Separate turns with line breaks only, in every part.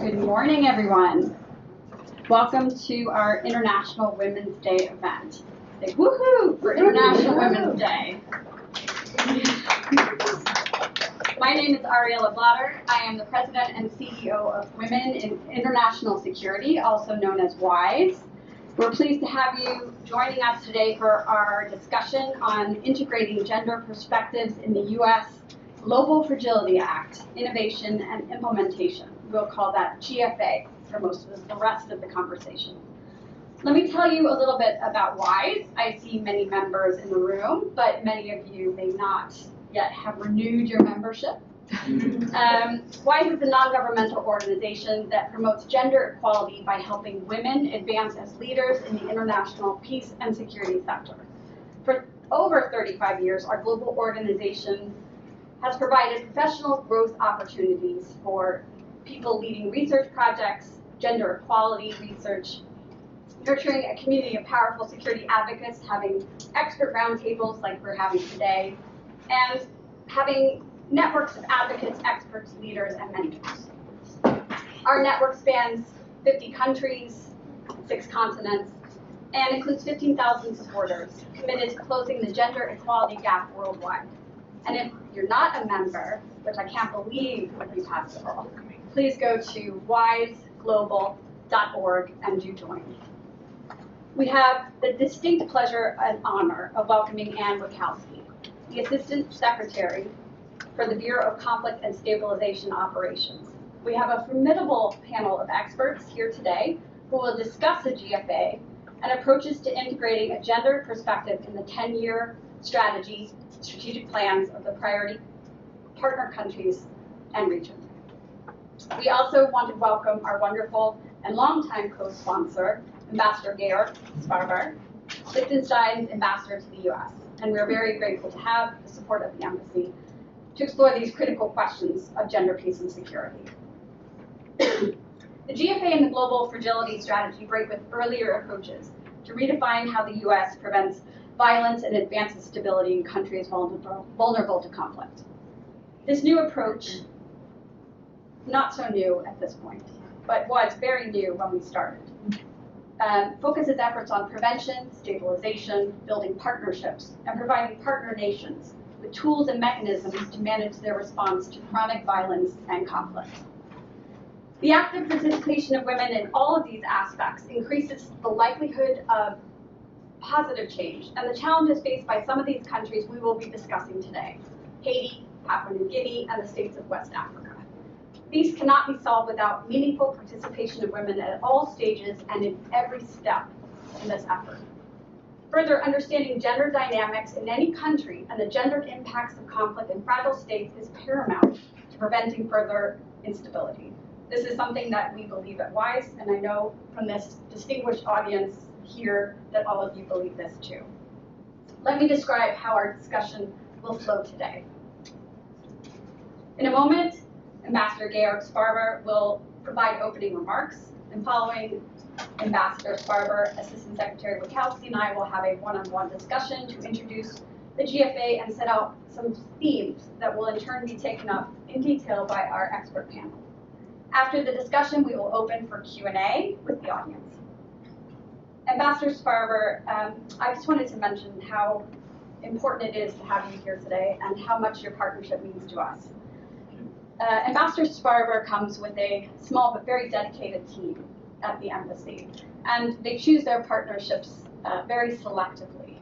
Good morning, everyone. Welcome to our International Women's Day event. Say woohoo for International Women's Day. My name is Ariela Blatter. I am the President and CEO of Women in International Security, also known as WIIS. We're pleased to have you joining us today for our discussion on integrating gender perspectives in the U.S. Global Fragility Act, Innovation and Implementation. We'll call that GFA for most of the rest of the conversation. Let me tell you a little bit about WIIS. I see many members in the room, but many of you may not yet have renewed your membership. WIIS is a non-governmental organization that promotes gender equality by helping women advance as leaders in the international peace and security sector. For over 35 years, our global organization has provided professional growth opportunities for people leading research projects, gender equality research, nurturing a community of powerful security advocates, having expert roundtables like we're having today, and having networks of advocates, experts, leaders, and mentors. Our network spans 50 countries, 6 continents, and includes 15,000 supporters committed to closing the gender equality gap worldwide. And if you're not a member, which I can't believe would be possible, please go to wisglobal.org and do join. We have the distinct pleasure and honor of welcoming Anne Witkowsky, the Assistant Secretary for the Bureau of Conflict and Stabilization Operations. We have a formidable panel of experts here today who will discuss the GFA and approaches to integrating a gender perspective in the 10-year strategic plans of the priority partner countries and region. We also want to welcome our wonderful and longtime co-sponsor, Ambassador Georg Sparber, Liechtenstein's ambassador to the U.S. And we're very grateful to have the support of the embassy to explore these critical questions of gender, peace, and security. The GFA and the Global Fragility Strategy break with earlier approaches to redefine how the U.S. prevents violence and advances stability in countries vulnerable to conflict. This new approach, not so new at this point, but was very new when we started, focuses efforts on prevention, stabilization, building partnerships, and providing partner nations with tools and mechanisms to manage their response to chronic violence and conflict. The active participation of women in all of these aspects increases the likelihood of positive change and the challenges faced by some of these countries we will be discussing today: Haiti, Papua New Guinea, and the states of West Africa. These cannot be solved without meaningful participation of women at all stages and in every step in this effort. Further, understanding gender dynamics in any country and the gendered impacts of conflict in fragile states is paramount to preventing further instability. This is something that we believe at WIIS, and I know from this distinguished audience here that all of you believe this too. Let me describe how our discussion will flow today. In a moment, Ambassador Georg Sparber will provide opening remarks, and following Ambassador Sparber, Assistant Secretary Witkowsky and I will have a one-on-one discussion to introduce the GFA and set out some themes that will in turn be taken up in detail by our expert panel. After the discussion, we will open for Q&A with the audience. Ambassador Sparber, I just wanted to mention how important it is to have you here today and how much your partnership means to us. Ambassador Sparber comes with a small but very dedicated team at the embassy, and they choose their partnerships very selectively.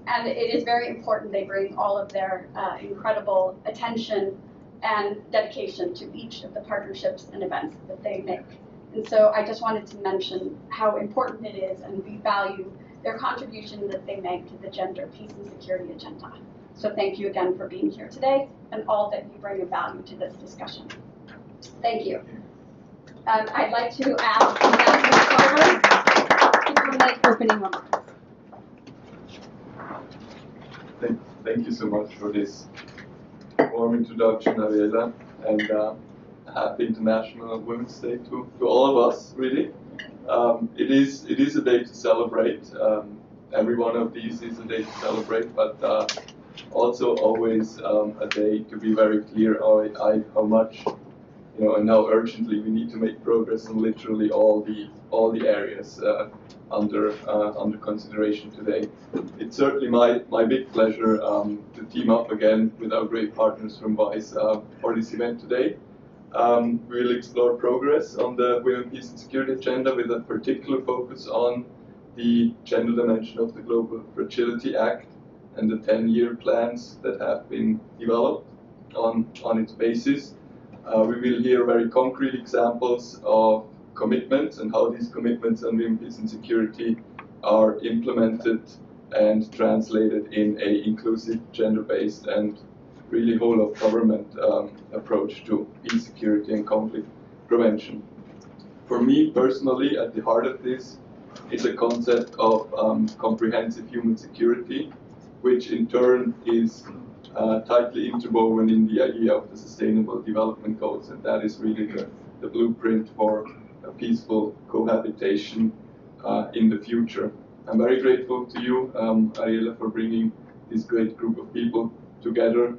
And it is very important they bring all of their incredible attention and dedication to each of the partnerships and events that they make. And so I just wanted to mention how important it is, and we value their contribution that they make to the gender, peace, and security agenda. So thank you again for being here today and all that you bring of value to this discussion. Thank you. I'd like to ask Ambassador Sparber to make opening remarks.
Thank you so much for this warm introduction, Ariela, and happy International Women's Day to all of us, really. It is a day to celebrate. Every one of these is a day to celebrate, but also always a day to be very clear how much and how urgently we need to make progress on literally all the areas under consideration today. It's certainly my big pleasure to team up again with our great partners from WIIS for this event today. We'll explore progress on the Women, Peace and Security agenda with a particular focus on the gender dimension of the Global Fragility Act and the 10-year plans that have been developed on its basis. We will hear very concrete examples of commitments and how these commitments on women, peace and security are implemented and translated in an inclusive, gender-based and really whole-of-government approach to peace, security and conflict prevention. For me personally, at the heart of this is a concept of comprehensive human security, which in turn is tightly interwoven in the idea of the Sustainable Development Goals, and that is really the blueprint for a peaceful cohabitation in the future. I'm very grateful to you, Ariela, for bringing this great group of people together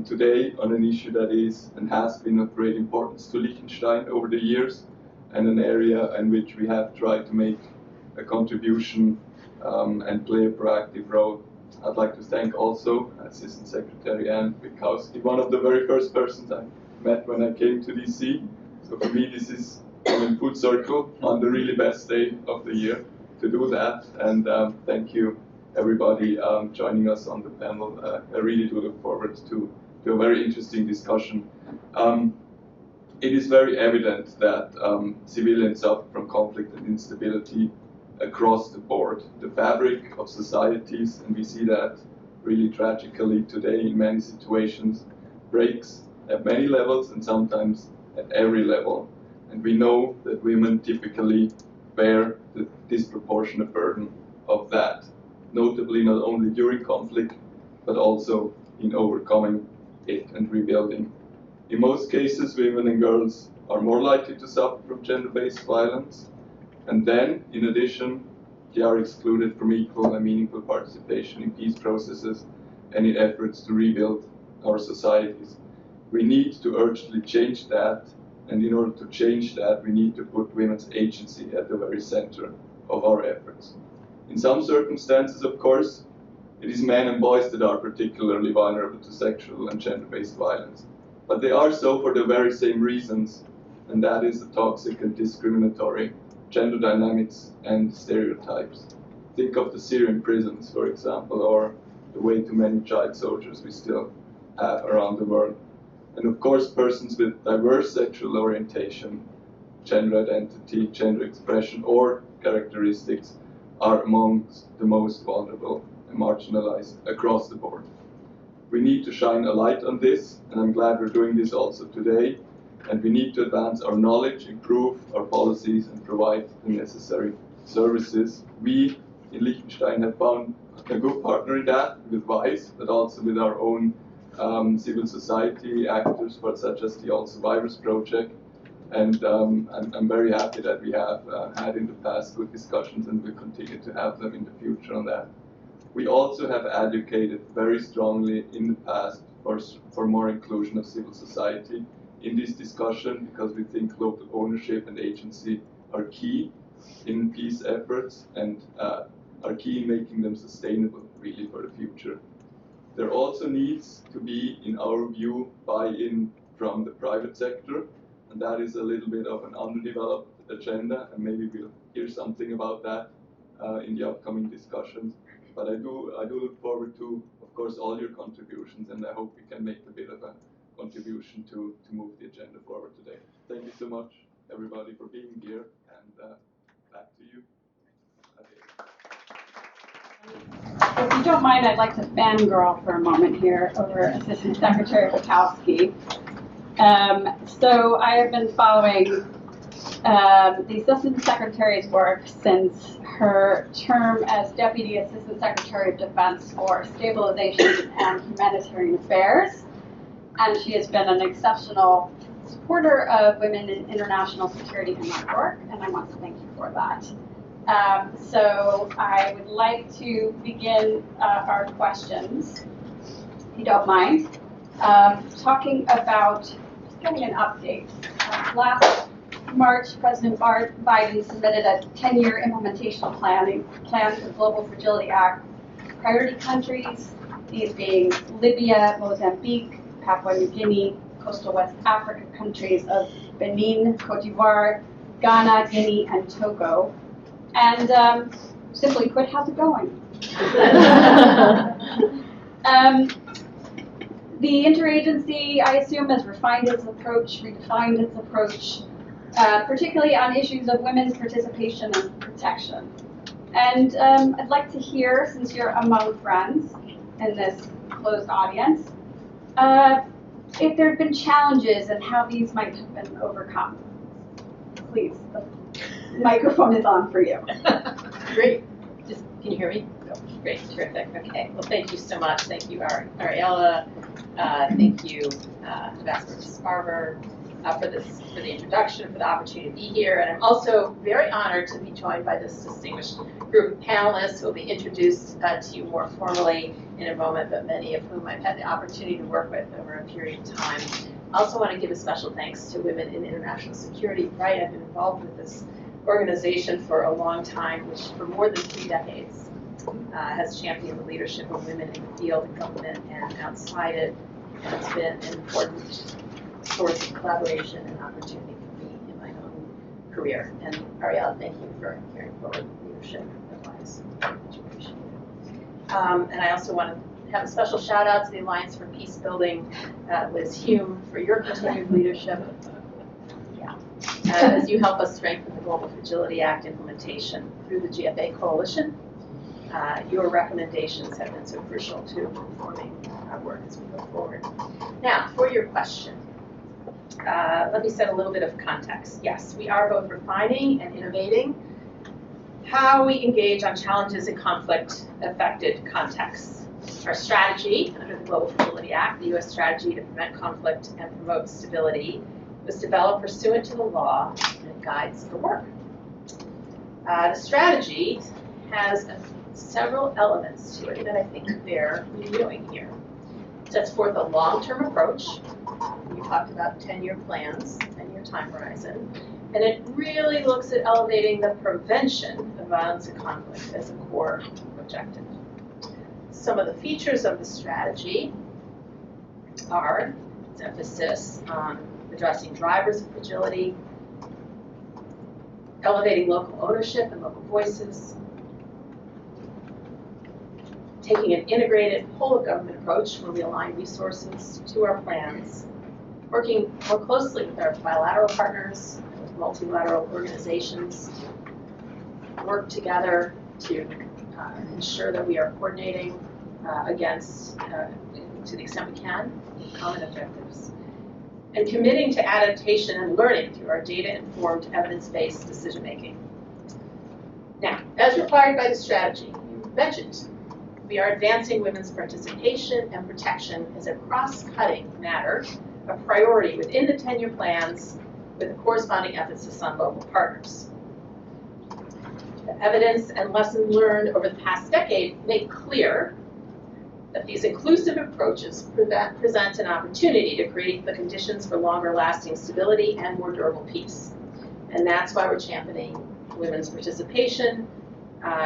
today on an issue that is and has been of great importance to Liechtenstein over the years, and an area in which we have tried to make a contribution and play a proactive role. I'd like to thank also Assistant Secretary Anne Witkowsky, one of the very first persons I met when I came to DC. So for me, this is in full circle on the really best day of the year to do that. And thank you, everybody joining us on the panel. I really do look forward to a very interesting discussion. It is very evident that civilians suffer from conflict and instability across the board, the fabric of societies, and we see that really tragically today in many situations, breaks at many levels and sometimes at every level. And we know that women typically bear the disproportionate burden of that, notably not only during conflict, but also in overcoming it and rebuilding. In most cases, women and girls are more likely to suffer from gender-based violence, and then, in addition, they are excluded from equal and meaningful participation in peace processes and in efforts to rebuild our societies. We need to urgently change that, and in order to change that, we need to put women's agency at the very center of our efforts. In some circumstances, of course, it is men and boys that are particularly vulnerable to sexual and gender-based violence. But they are so for the very same reasons, and that is the toxic and discriminatory gender dynamics and stereotypes. Think of the Syrian prisons, for example, or the way too many child soldiers we still have around the world. And of course, persons with diverse sexual orientation, gender identity, gender expression, or characteristics are amongst the most vulnerable and marginalized across the board. We need to shine a light on this, and I'm glad we're doing this also today. And we need to advance our knowledge, improve our policies, and provide the necessary services. We in Liechtenstein have found a good partner in that with WIIS, but also with our own civil society actors, such as the All Survivors Project. And I'm very happy that we have had in the past good discussions and will continue to have them in the future on that. We also have advocated very strongly in the past for more inclusion of civil society in this discussion, because we think local ownership and agency are key in peace efforts and are key in making them sustainable, really, for the future. There also needs to be, in our view, buy-in from the private sector, and that is a little bit of an underdeveloped agenda, and maybe we'll hear something about that in the upcoming discussions. But I do look forward to, of course, all your contributions, and I hope we can make a bit of a contribution to move the agenda forward today. Thank you so much, everybody, for being here, and back to you.
If you don't mind, I'd like to fangirl for a moment here over Assistant Secretary Witkowsky. So I have been following the Assistant Secretary's work since her term as Deputy Assistant Secretary of Defense for Stabilization and Humanitarian Affairs. And she has been an exceptional supporter of women in international security in my work, and I want to thank you for that. So I would like to begin our questions, if you don't mind, talking about getting an update. Last March, President Biden submitted a 10-year implementation plan for the Global Fragility Act. Priority countries, these being Libya, Mozambique, Papua New Guinea, coastal West Africa countries of Benin, Côte d'Ivoire, Ghana, Guinea, and Togo. And simply put, how's it going? The interagency, I assume, has refined its approach, redefined its approach, particularly on issues of women's participation and protection. And I'd like to hear, since you're among friends in this closed audience, if there have been challenges and how these might have been overcome. Please, the microphone is on for you.
Great. Can you hear me? Great, terrific. Okay. Well, thank you so much. Thank you, Ariella. Thank you, Ambassador Sparber, for the introduction, for the opportunity to be here. And I'm also very honored to be joined by this distinguished group of panelists who will be introduced to you more formally in a moment, but many of whom I've had the opportunity to work with over a period of time. I also want to give a special thanks to Women in International Security. Right, I've been involved with this organization for a long time, which for more than 3 decades has championed the leadership of women in the field, in government, and outside it. And it's been an important source of collaboration and opportunity for me in my own career. And Ariella, thank you for carrying forward leadership of WIIS. Much appreciated. And I also want to have a special shout out to the Alliance for Peace Building, Liz Hume, for your continued leadership. As you help us strengthen the Global Fragility Act implementation through the GFA Coalition. Your recommendations have been so crucial to informing our work as we go forward. Now, for your question, let me set a little bit of context. Yes, we are both refining and innovating how we engage on challenges in conflict-affected contexts. Our strategy under the Global Fragility Act, the U.S. strategy to prevent conflict and promote stability, was developed pursuant to the law, and it guides the work. The strategy has several elements to it that I think bear reviewing here. It sets forth a long-term approach. We talked about 10-year plans, 10-year time horizon, and it really looks at elevating the prevention of violence and conflict as a core objective. Some of the features of the strategy are its emphasis on addressing drivers of fragility, elevating local ownership and local voices, taking an integrated whole-of-government approach where we align resources to our plans, working more closely with our bilateral partners and with multilateral organizations, work together to ensure that we are coordinating against, to the extent we can, common objectives, and committing to adaptation and learning through our data-informed, evidence-based decision-making. Now, as required by the strategy, you mentioned, we are advancing women's participation and protection as a cross-cutting matter, a priority within the 10-year plans with a corresponding emphasis on local partners. The evidence and lessons learned over the past decade make clear that these inclusive approaches present an opportunity to create the conditions for longer lasting stability and more durable peace. And that's why we're championing women's participation,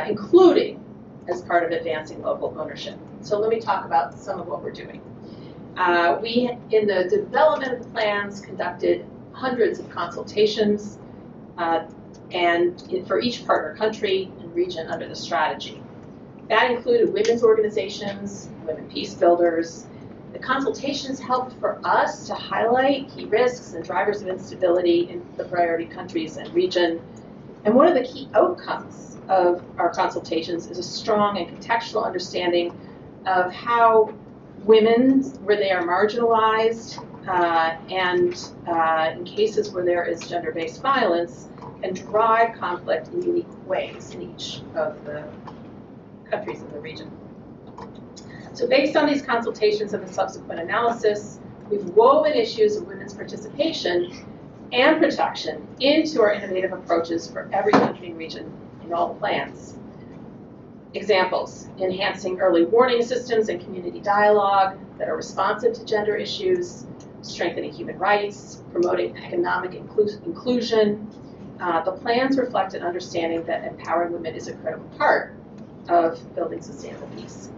including as part of advancing local ownership. So let me talk about some of what we're doing. We, in the development of the plans, conducted hundreds of consultations for each partner country and region under the strategy. That included women's organizations, women peace builders. The consultations helped for us to highlight key risks and drivers of instability in the priority countries and region. And one of the key outcomes of our consultations is a strong and contextual understanding of how women, where they are marginalized, and in cases where there is gender-based violence, can drive conflict in unique ways in each of the countries in the region. So based on these consultations and the subsequent analysis, we've woven issues of women's participation and protection into our innovative approaches for every country and region in all the plans. Examples: enhancing early warning systems and community dialogue that are responsive to gender issues, strengthening human rights, promoting economic inclusion. The plans reflect an understanding that empowering women is a critical part of building sustainable peace.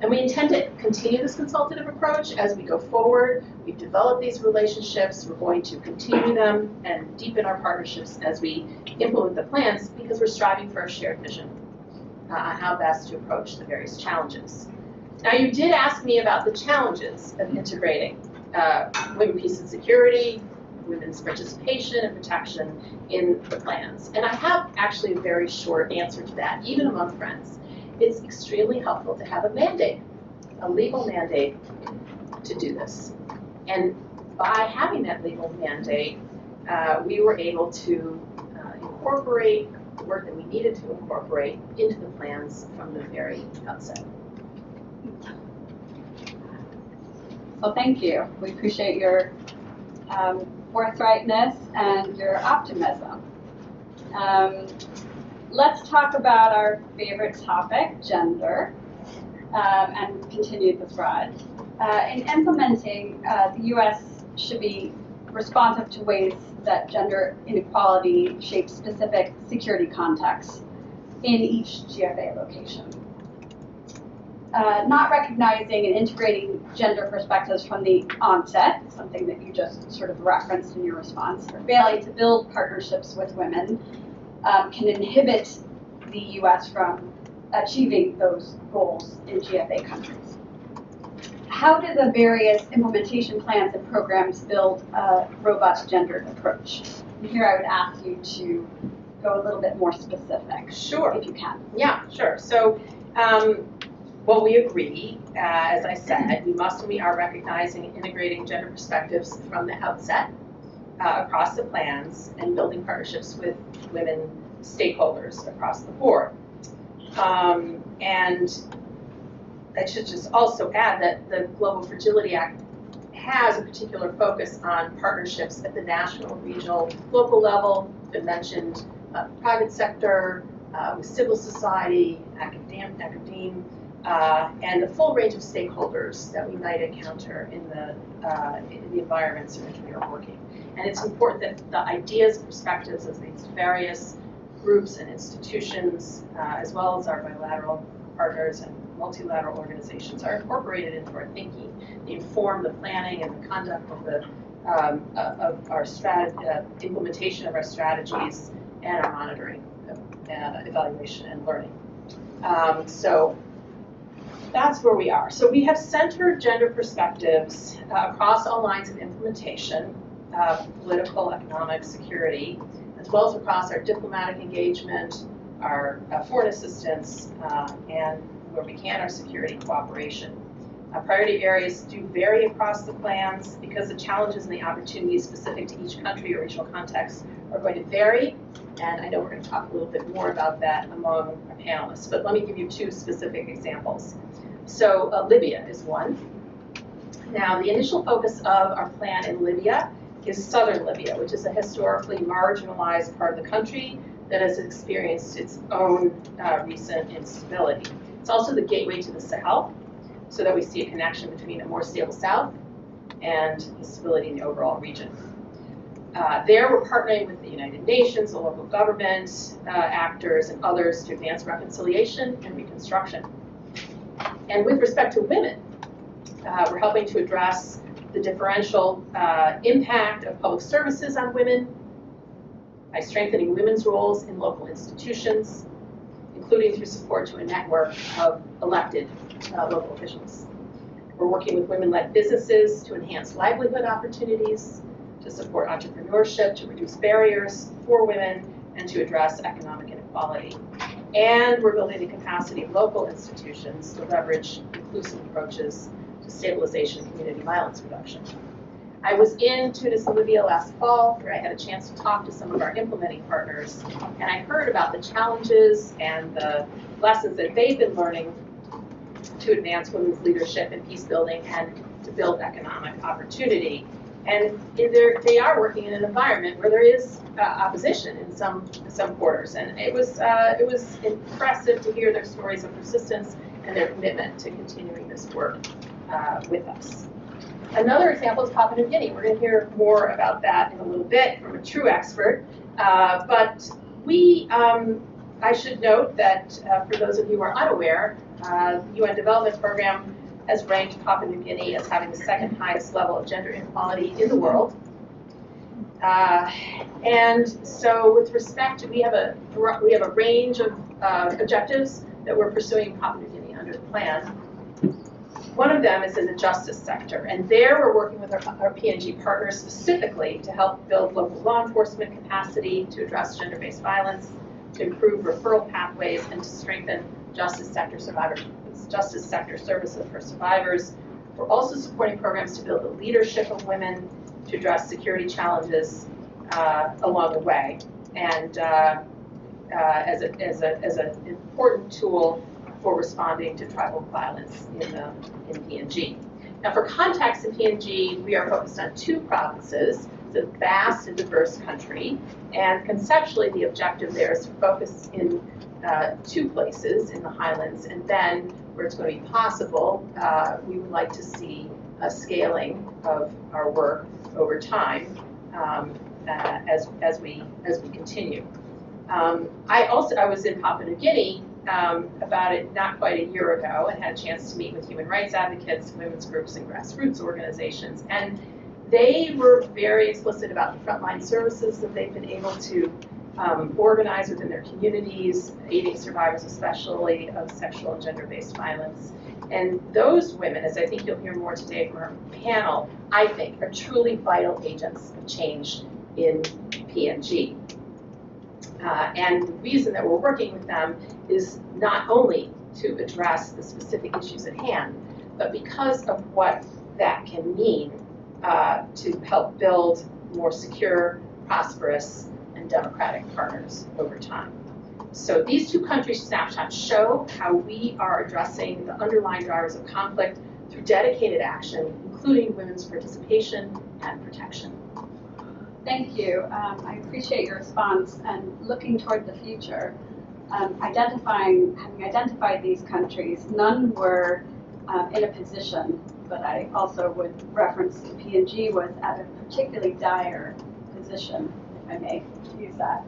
And we intend to continue this consultative approach as we go forward. We've developed these relationships. We're going to continue them and deepen our partnerships as we implement the plans because we're striving for a shared vision on how best to approach the various challenges. Now, you did ask me about the challenges of integrating women, peace, and security, women's participation and protection in the plans. And I have actually a very short answer to that, even among friends. It's extremely helpful to have a mandate, a legal mandate to do this. And by having that legal mandate, we were able to incorporate the work that we needed to incorporate into the plans from the very outset.
Well, thank you. We appreciate your forthrightness and your optimism. Let's talk about our favorite topic, gender, and continue the thread. In implementing, the U.S. should be responsive to ways that gender inequality shapes specific security contexts in each GFA location. Not recognizing and integrating gender perspectives from the onset, something that you just sort of referenced in your response, or failing to build partnerships with women can inhibit the U.S. from achieving those goals in GFA countries. How do the various implementation plans and programs build a robust gendered approach? And here I would ask you to go a little bit more specific,
Sure.
if you can.
Yeah, sure. So, well, we agree, as I said, we must and we are recognizing and integrating gender perspectives from the outset across the plans and building partnerships with women stakeholders across the board. And I should just also add that the Global Fragility Act has a particular focus on partnerships at the national, regional, local level. I mentioned private sector, with civil society, academe, and the full range of stakeholders that we might encounter in the environments in which we are working. And it's important that the ideas and perspectives of these various groups and institutions, as well as our bilateral partners and multilateral organizations, are incorporated into our thinking. They inform the planning and the conduct of the of our implementation of our strategies and our monitoring, evaluation, and learning. So that's where we are. So we have centered gender perspectives across all lines of implementation, political, economic, security, as well as across our diplomatic engagement, our foreign assistance, and where we can, our security cooperation. Priority areas do vary across the plans because the challenges and the opportunities specific to each country or regional context are going to vary. And I know we're going to talk a little bit more about that among our panelists, but let me give you two specific examples. So Libya is one. Now, the initial focus of our plan in Libya is southern Libya, which is a historically marginalized part of the country that has experienced its own recent instability. It's also the gateway to the Sahel, so that we see a connection between a more stable south and the stability in the overall region. There, we're partnering with the United Nations, the local government, actors, and others to advance reconciliation and reconstruction. And with respect to women, we're helping to address the differential impact of public services on women by strengthening women's roles in local institutions, including through support to a network of elected local officials. We're working with women-led businesses to enhance livelihood opportunities, to support entrepreneurship, to reduce barriers for women, and to address economic inequality. And we're building the capacity of local institutions to leverage inclusive approaches to stabilization and community violence reduction. I was in Tunis and Libya last fall, where I had a chance to talk to some of our implementing partners, and I heard about the challenges and the lessons that they've been learning to advance women's leadership in peace building and to build economic opportunity. And they are working in an environment where there is opposition in some quarters, and it was impressive to hear their stories of persistence and their commitment to continuing this work with us. Another example is Papua New Guinea. We're going to hear more about that in a little bit from a true expert. But I should note that for those of you who are unaware, the UN Development Program has ranked Papua New Guinea as having the second highest level of gender inequality in the world. And so with respect to, we have a range of objectives that we're pursuing in Papua New Guinea under the plan. One of them is in the justice sector, and there we're working with our PNG partners specifically to help build local law enforcement capacity to address gender-based violence, to improve referral pathways, and to strengthen justice sector services for survivors. We're also supporting programs to build the leadership of women, to address security challenges along the way, and as an important tool for responding to tribal violence in PNG. Now, for context, in PNG, we are focused on 2 provinces. It's a vast and diverse country, and conceptually, the objective there is to focus in 2 places in the highlands, and then where it's going to be possible, we would like to see a scaling of our work over time as we continue. I was in Papua New Guinea not quite a year ago, and had a chance to meet with human rights advocates, women's groups, and grassroots organizations. And they were very explicit about the frontline services that they've been able to organize within their communities, aiding survivors especially of sexual and gender-based violence. And those women, as I think you'll hear more today from our panel, I think are truly vital agents of change in PNG. And the reason that we're working with them is not only to address the specific issues at hand, but because of what that can mean to help build more secure, prosperous, and democratic partners over time. So these 2 country snapshots show how we are addressing the underlying drivers of conflict through dedicated action, including women's participation and protection.
Thank you. I appreciate your response, and looking toward the future, having identified these countries, none were in a position, but I also would reference that PNG was at a particularly dire position, if I may use that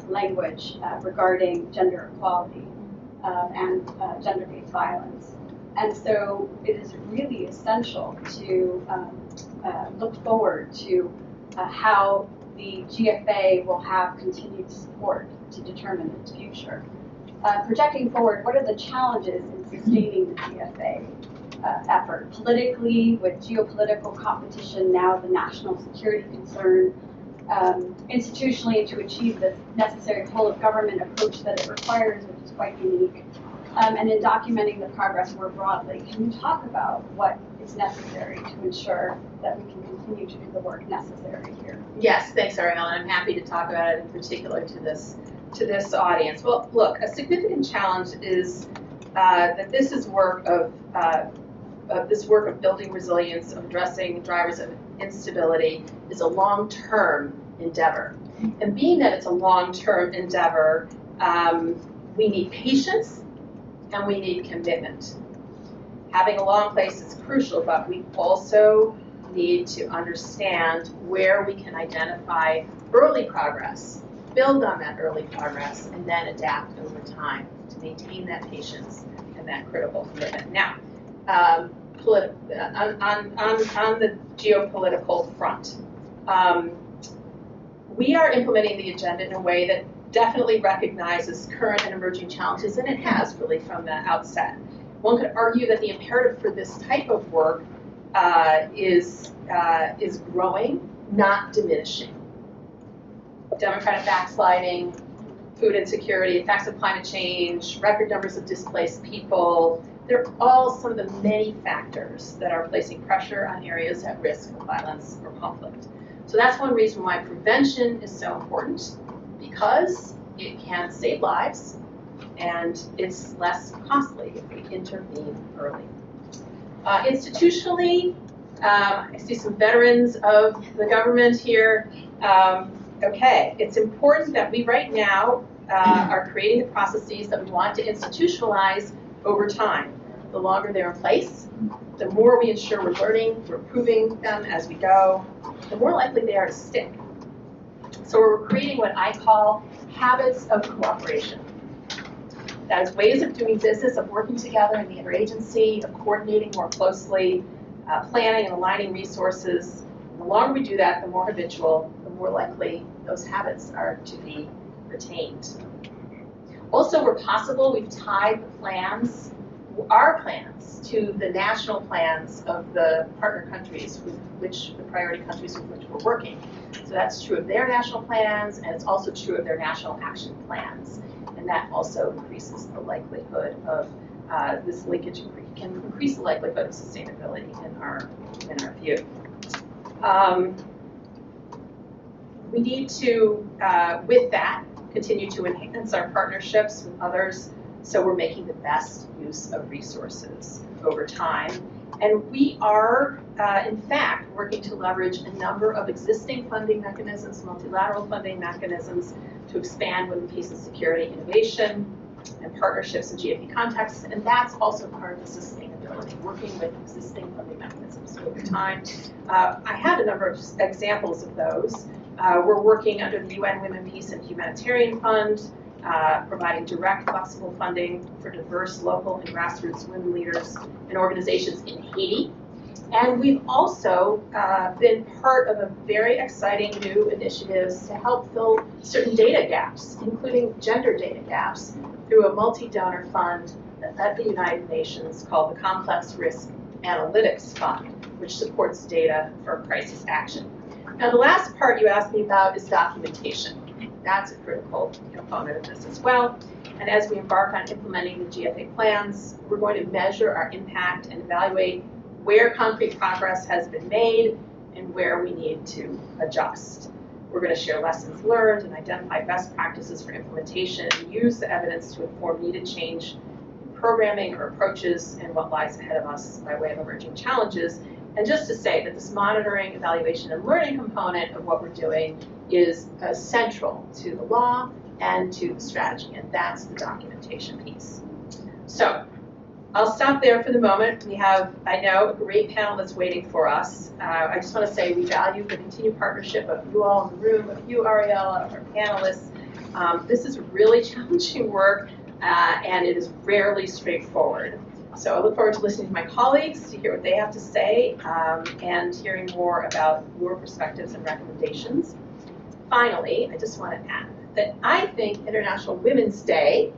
language, regarding gender equality and gender-based violence. And so it is really essential to look forward to how the GFA will have continued support to determine its future. Projecting forward, what are the challenges in sustaining the GFA effort? Politically, with geopolitical competition now the national security concern, institutionally to achieve the necessary whole of government approach that it requires, which is quite unique, and in documenting the progress more broadly. Can you talk about what is necessary to ensure that we can continue to do the work necessary here?
Yes, thanks, Ariel, and I'm happy to talk about it in particular to this audience. Well, look, a significant challenge is that this is work of building resilience, of addressing drivers of instability, is a long-term endeavor. And being that it's a long-term endeavor, we need patience and we need commitment. Having a long place is crucial, but we also need to understand where we can identify early progress, build on that early progress, and then adapt over time to maintain that patience and that critical commitment. Now, on the geopolitical front, we are implementing the agenda in a way that definitely recognizes current and emerging challenges, and it has really from the outset. One could argue that the imperative for this type of work is growing, not diminishing. Democratic backsliding, food insecurity, effects of climate change, record numbers of displaced people, they're all some of the many factors that are placing pressure on areas at risk of violence or conflict. So that's one reason why prevention is so important, because it can save lives and it's less costly if we intervene early. Institutionally, I see some veterans of the government here. Okay, it's important that we right now are creating the processes that we want to institutionalize over time. The longer they're in place, the more we ensure we're learning, we're improving them as we go, the more likely they are to stick. So we're creating what I call habits of cooperation. That is ways of doing business, of working together in the interagency, of coordinating more closely, planning and aligning resources. And the longer we do that, the more habitual, the more likely those habits are to be retained. Also, where possible, we've tied the plans, our plans, to the national plans of the partner countries with which, the priority countries with which we're working. So that's true of their national plans, and it's also true of their national action plans. And that also increases the likelihood of this linkage, can increase the likelihood of sustainability in our view. We need to, with that, continue to enhance our partnerships with others so we're making the best use of resources over time. And we are, in fact, working to leverage a number of existing funding mechanisms, multilateral funding mechanisms, to expand women, peace, and security innovation and partnerships in GFE contexts. And that's also part of the sustainability, working with existing funding mechanisms over time. I have a number of examples of those. We're working under the UN Women, Peace, and Humanitarian Fund, providing direct, flexible funding for diverse local and grassroots women leaders and organizations in Haiti. And we've also been part of a very exciting new initiatives to help fill certain data gaps, including gender data gaps, through a multi-donor fund at the United Nations called the Complex Risk Analytics Fund, which supports data for crisis action. Now, the last part you asked me about is documentation. That's a critical component of this as well. And as we embark on implementing the GFA plans, we're going to measure our impact and evaluate where concrete progress has been made and where we need to adjust. We're going to share lessons learned and identify best practices for implementation and use the evidence to inform needed change in programming or approaches and what lies ahead of us by way of emerging challenges. And just to say that this monitoring, evaluation, and learning component of what we're doing is central to the law and to the strategy, and that's the documentation piece. So I'll stop there for the moment. We have, I know, a great panel that's waiting for us. I just want to say we value the continued partnership of you all in the room, of you, Ariella, of our panelists. This is really challenging work, and it is rarely straightforward. So I look forward to listening to my colleagues to hear what they have to say and hearing more about your perspectives and recommendations. Finally, I just want to add that I think International Women's Day,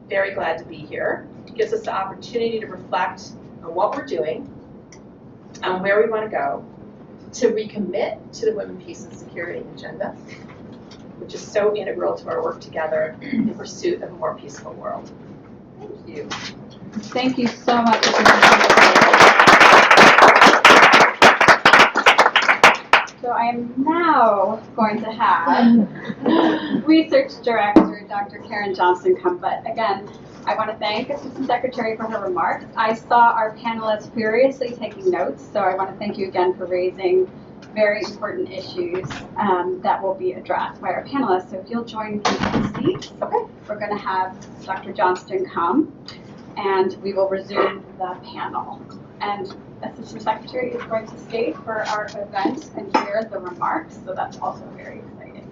very glad to be here, gives us the opportunity to reflect on what we're doing, on where we want to go, to recommit to the women, peace, and security agenda, which is so integral to our work together in pursuit of a more peaceful world. Thank you.
Thank you so much. So I am now going to have Research Director Dr. Karen Johnston come, but again, I want to thank Assistant Secretary for her remarks. I saw our panelists furiously taking notes, so I want to thank you again for raising very important issues that will be addressed by our panelists. So if you'll join me in seats, okay, we're going to have Dr. Johnston come, and we will resume the panel. And Assistant Secretary is going to stay for our event and hear the remarks, so that's also very exciting.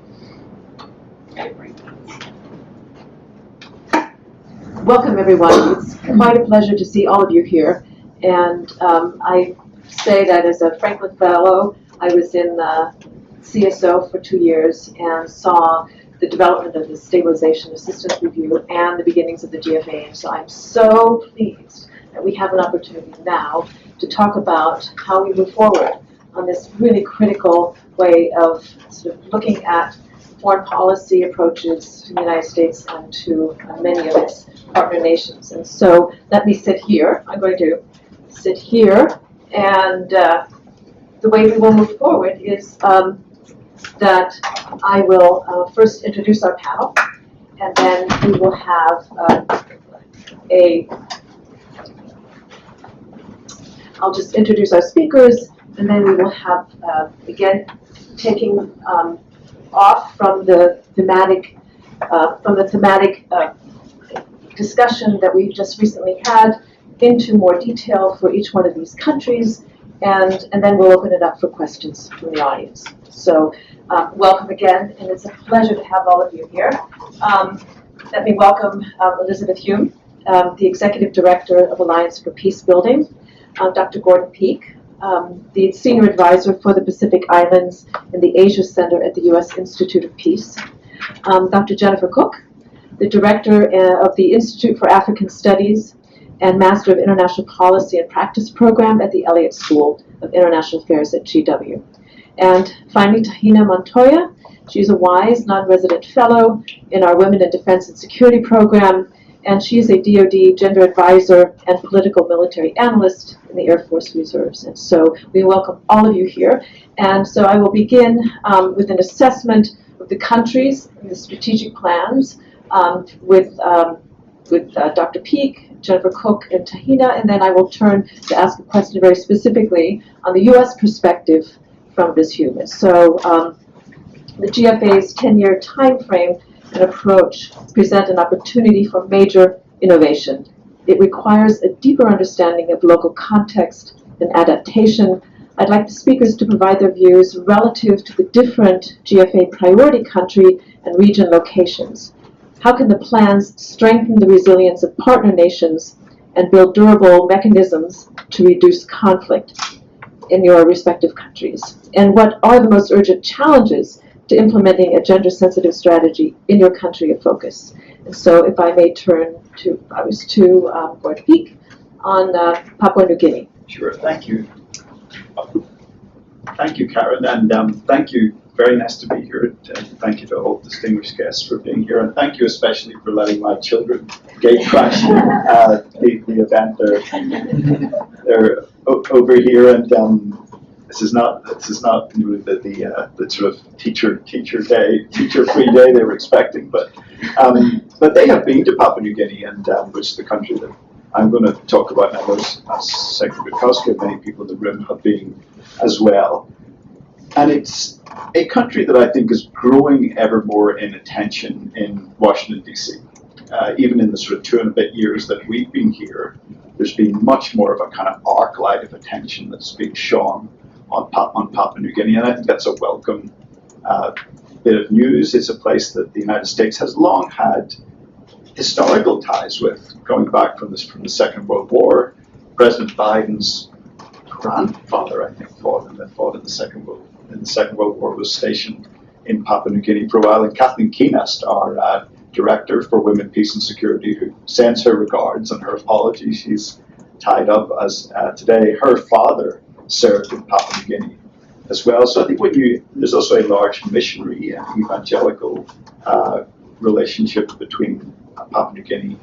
Welcome, everyone. It's quite a pleasure to see all of you here. And I say that as a Franklin Fellow, I was in the CSO for 2 years and saw the development of the Stabilization Assistance Review and the beginnings of the GFA. And so I'm so pleased that we have an opportunity now to talk about how we move forward on this really critical way of sort of looking at foreign policy approaches to the United States and to many of its partner nations. And so let me sit here. I'm going to sit here, and the way we will move forward is that I will first introduce our panel, and then we will have I'll just introduce our speakers, and then we will have, again, taking off from the thematic discussion that we just recently had, into more detail for each one of these countries, and then we'll open it up for questions from the audience. So welcome again, and it's a pleasure to have all of you here. Let me welcome Elizabeth Hume, the Executive Director of Alliance for Peace Building, Dr. Gordon Peak, the Senior Advisor for the Pacific Islands in the Asia Center at the U.S. Institute of Peace, Dr. Jennifer Cook, the Director of the Institute for African Studies and Master of International Policy and Practice Program at the Elliott School of International Affairs at GW. And finally, Tahina Montoya. She's a WIIS non-resident fellow in our Women in Defense and Security program, and she's a DoD gender advisor and political military analyst in the Air Force Reserves. And so we welcome all of you here. And so I will begin with an assessment of the countries and the strategic plans with Dr. Peak, Jennifer Cook, and Tahina, and then I will turn to ask a question very specifically on the U.S. perspective from Ms. Hume. So the GFA's 10-year time frame and approach present an opportunity for major innovation. It requires a deeper understanding of local context and adaptation. I'd like the speakers to provide their views relative to the different GFA priority country and region locations. How can the plans strengthen the resilience of partner nations and build durable mechanisms to reduce conflict in your respective countries? And what are the most urgent challenges to implementing a gender-sensitive strategy in your country of focus? And so if I may turn to Gordon Peak on Papua New Guinea.
Sure, thank you. Thank you, Karen, and thank you. Very nice to be here. Thank you to all distinguished guests for being here, and thank you especially for letting my children gate crash the event. They're over here, and this is not the sort of teacher free day they were expecting, but they have been to Papua New Guinea, and which is the country that I'm going to talk about now. As Secretary Witkowsky and many people in the room have been as well. And it's a country that I think is growing ever more in attention in Washington, D.C. Even in the sort of 2 and a bit years that we've been here, there's been much more of a kind of arc light of attention that's being shone on Papua New Guinea, and I think that's a welcome bit of news. It's a place that the United States has long had historical ties with, going back from the Second World War. President Biden's grandfather, I think, fought in the Second World War, was stationed in Papua New Guinea for a while. And Kathleen Keenest, our Director for Women, Peace and Security, who sends her regards and her apology. She's tied up as today. Her father served in Papua New Guinea as well. So I think there's also a large missionary and evangelical relationship between Papua New Guinea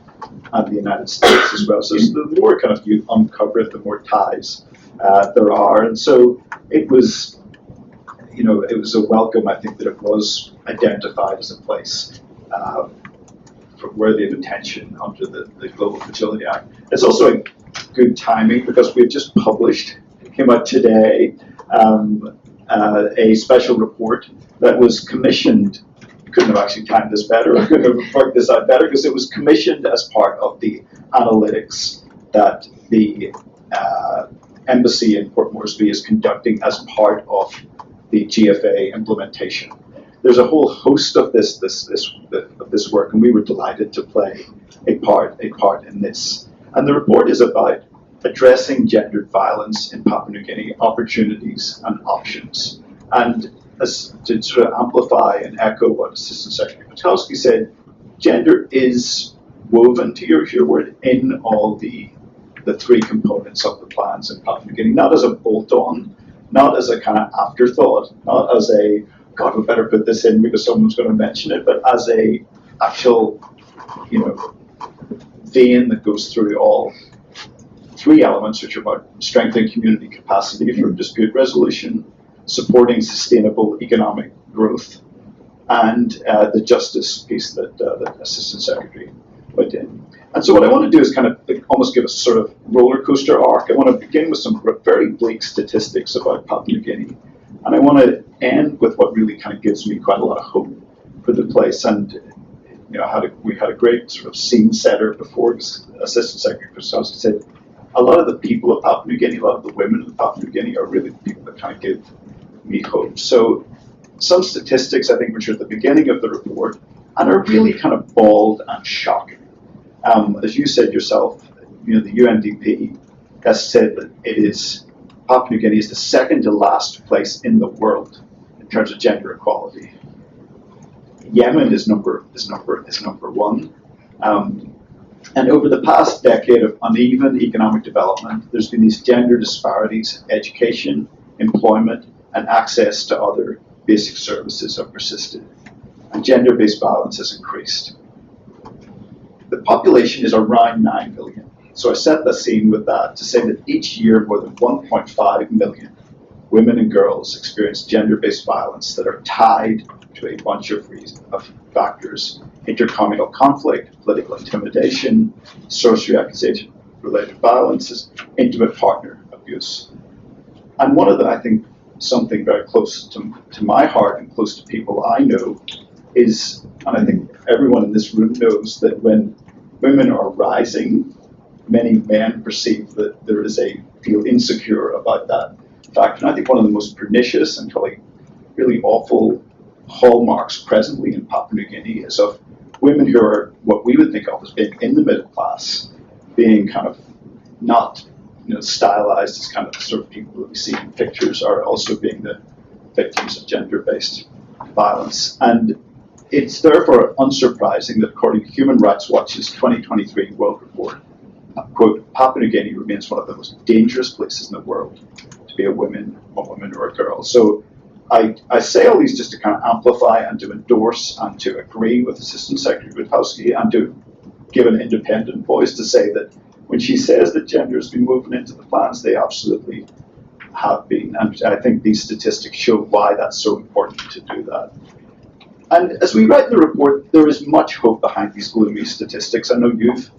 and the United States as well. So the more kind of you uncover it, the more ties there are. And so it was a welcome, I think, that it was identified as a place worthy of attention under the Global Fragility Act. It's also a good timing because we've just published, came out today, a special report that was commissioned. Couldn't have actually timed this better, or couldn't have worked this out better, because it was commissioned as part of the analytics that the Embassy in Port Moresby is conducting as part of the GFA implementation. There's a whole host of this work, and we were delighted to play a part in this. And the report is about addressing gendered violence in Papua New Guinea, opportunities and options. And as to sort of amplify and echo what Assistant Secretary Witkowsky said, gender is woven, to your word, in all the 3 components of the plans in Papua New Guinea, not as a bolt-on, not as a kind of afterthought, not as a, God, we better put this in because someone's going to mention it, but as a actual, vein that goes through all 3 elements, which are about strengthening community capacity for dispute resolution, supporting sustainable economic growth, and the justice piece that Assistant Secretary put in. And so what I want to do is kind of almost give a sort of roller coaster arc. I want to begin with some very bleak statistics about Papua New Guinea, and I want to end with what really kind of gives me quite a lot of hope for the place. And we had a great sort of scene setter before. Assistant Secretary Witkowsky said, a lot of the people of Papua New Guinea, a lot of the women of Papua New Guinea are really the people that kind of give me hope. So some statistics, I think, which are at the beginning of the report, and are really kind of bald and shocking. As you said yourself, the UNDP has said that Papua New Guinea is the second to last place in the world in terms of gender equality. Yemen is number one. And over the past decade of uneven economic development, there's been these gender disparities, education, employment, and access to other basic services have persisted. And gender-based violence has increased. The population is around 9 million. So I set the scene with that to say that each year more than 1.5 million women and girls experience gender-based violence that are tied to a bunch of factors: intercommunal conflict, political intimidation, sorcery accusation-related violences, intimate partner abuse. And one of the, I think, something very close to my heart and close to people I know is, and I think everyone in this room knows, that when women are rising, many men perceive that there is feel insecure about that fact. And I think one of the most pernicious and really awful hallmarks presently in Papua New Guinea is of women who are what we would think of as being in the middle class, being kind of not stylized as kind of the sort of people that we see in pictures, are also being the victims of gender-based violence. And it's therefore unsurprising that according to Human Rights Watch's 2023 World Report, quote, Papua New Guinea remains one of the most dangerous places in the world to be a woman or a girl. So I say all these just to kind of amplify and to endorse and to agree with Assistant Secretary Witkowsky and to give an independent voice to say that when she says that gender has been woven into the plans, they absolutely have been. And I think these statistics show why that's so important to do that. And as we write in the report, there is much hope behind these gloomy statistics. I know you've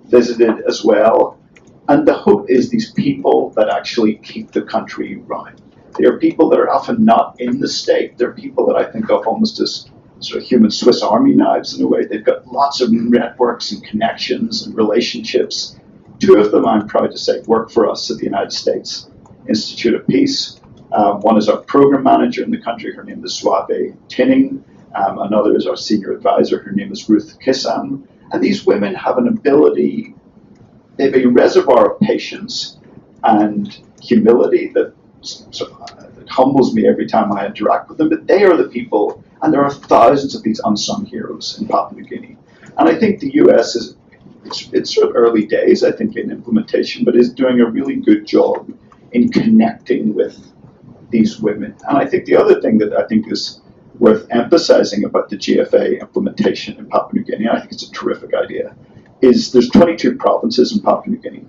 visited as well. And the hope is these people that actually keep the country running. They are people that are often not in the state. They're people that I think of almost as sort of human Swiss Army knives in a way. They've got lots of networks and connections and relationships. Two of them, I'm proud to say, work for us at the United States Institute of Peace. One is our program manager in the country. Her name is Suave Tinning. Another is our senior advisor. Her name is Ruth Kissam. And these women have an ability, they have a reservoir of patience and humility that humbles me every time I interact with them. But they are the people, and there are thousands of these unsung heroes in Papua New Guinea. And I think the US it's sort of early days, I think, in implementation, but is doing a really good job in connecting with these women. And I think the other thing that I think is worth emphasizing about the GFA implementation in Papua New Guinea, and I think it's a terrific idea, is there's 22 provinces in Papua New Guinea.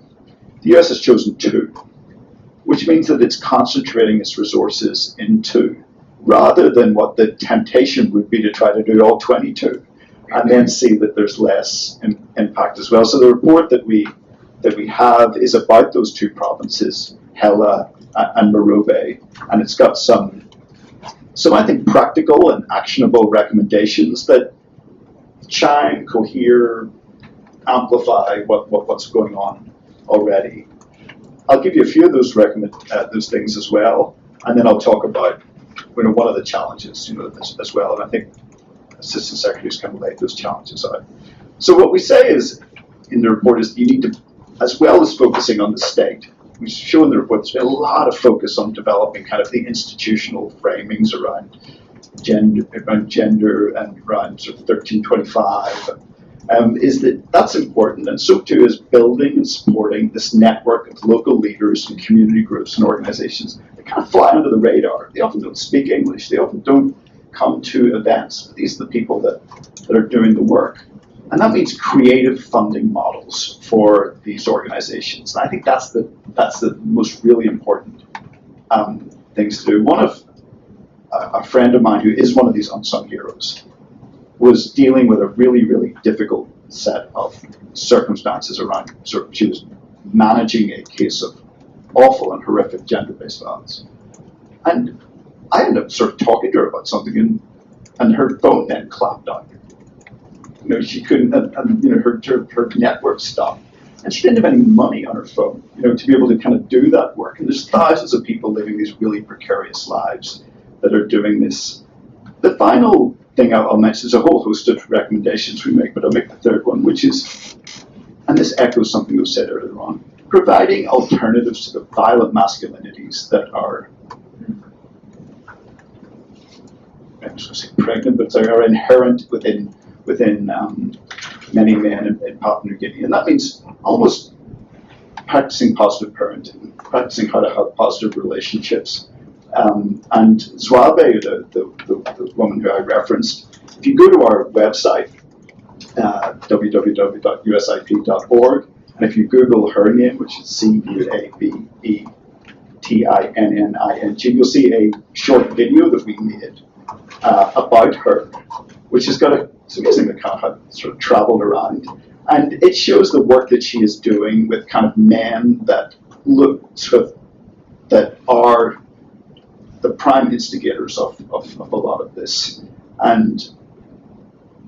The US has chosen 2, which means that it's concentrating its resources in 2, rather than what the temptation would be to try to do all 22, and then see that there's less impact as well. So the report that we have is about those 2 provinces, Hela and Morobe, and it's got some I think practical and actionable recommendations that chime, cohere, amplify what's going on already. I'll give you a few of those things as well, and then I'll talk about one of the challenges as well. And I think Assistant Secretaries can lay those challenges out. So what we say is in the report is you need to, as well as focusing on the state, we show in the report there's been a lot of focus on developing kind of the institutional framings around gender and around sort of 1325. Is that's important, and so too is building and supporting this network of local leaders and community groups and organizations that kind of fly under the radar. They often don't speak English, they often don't come to events, but these are the people that are doing the work. And that means creative funding models for these organizations. And I think that's the most really important things to do. One of a friend of mine who is one of these unsung heroes was dealing with a really, really difficult set of circumstances around she was managing a case of awful and horrific gender-based violence. And I ended up sort of talking to her about something, and her phone then clapped out. She couldn't, her network stopped. And she didn't have any money on her phone, to be able to kind of do that work. And there's thousands of people living these really precarious lives that are doing this. The final thing I'll mention is a whole host of recommendations we make, but I'll make the third one, which is, and this echoes something we said earlier on, providing alternatives to the violent masculinities that are, I'm just going to say pregnant, but they are inherent within many men in Papua New Guinea. And that means almost practicing positive parenting, practicing how to have positive relationships. And Zwabe, the woman who I referenced, if you go to our website, www.usip.org, and if you Google her name, which is Cuabetinning, you'll see a short video that we made about her, which has got it's amazing the kind of how sort of traveled around, and it shows the work that she is doing with kind of men that look that are the prime instigators of a lot of this. And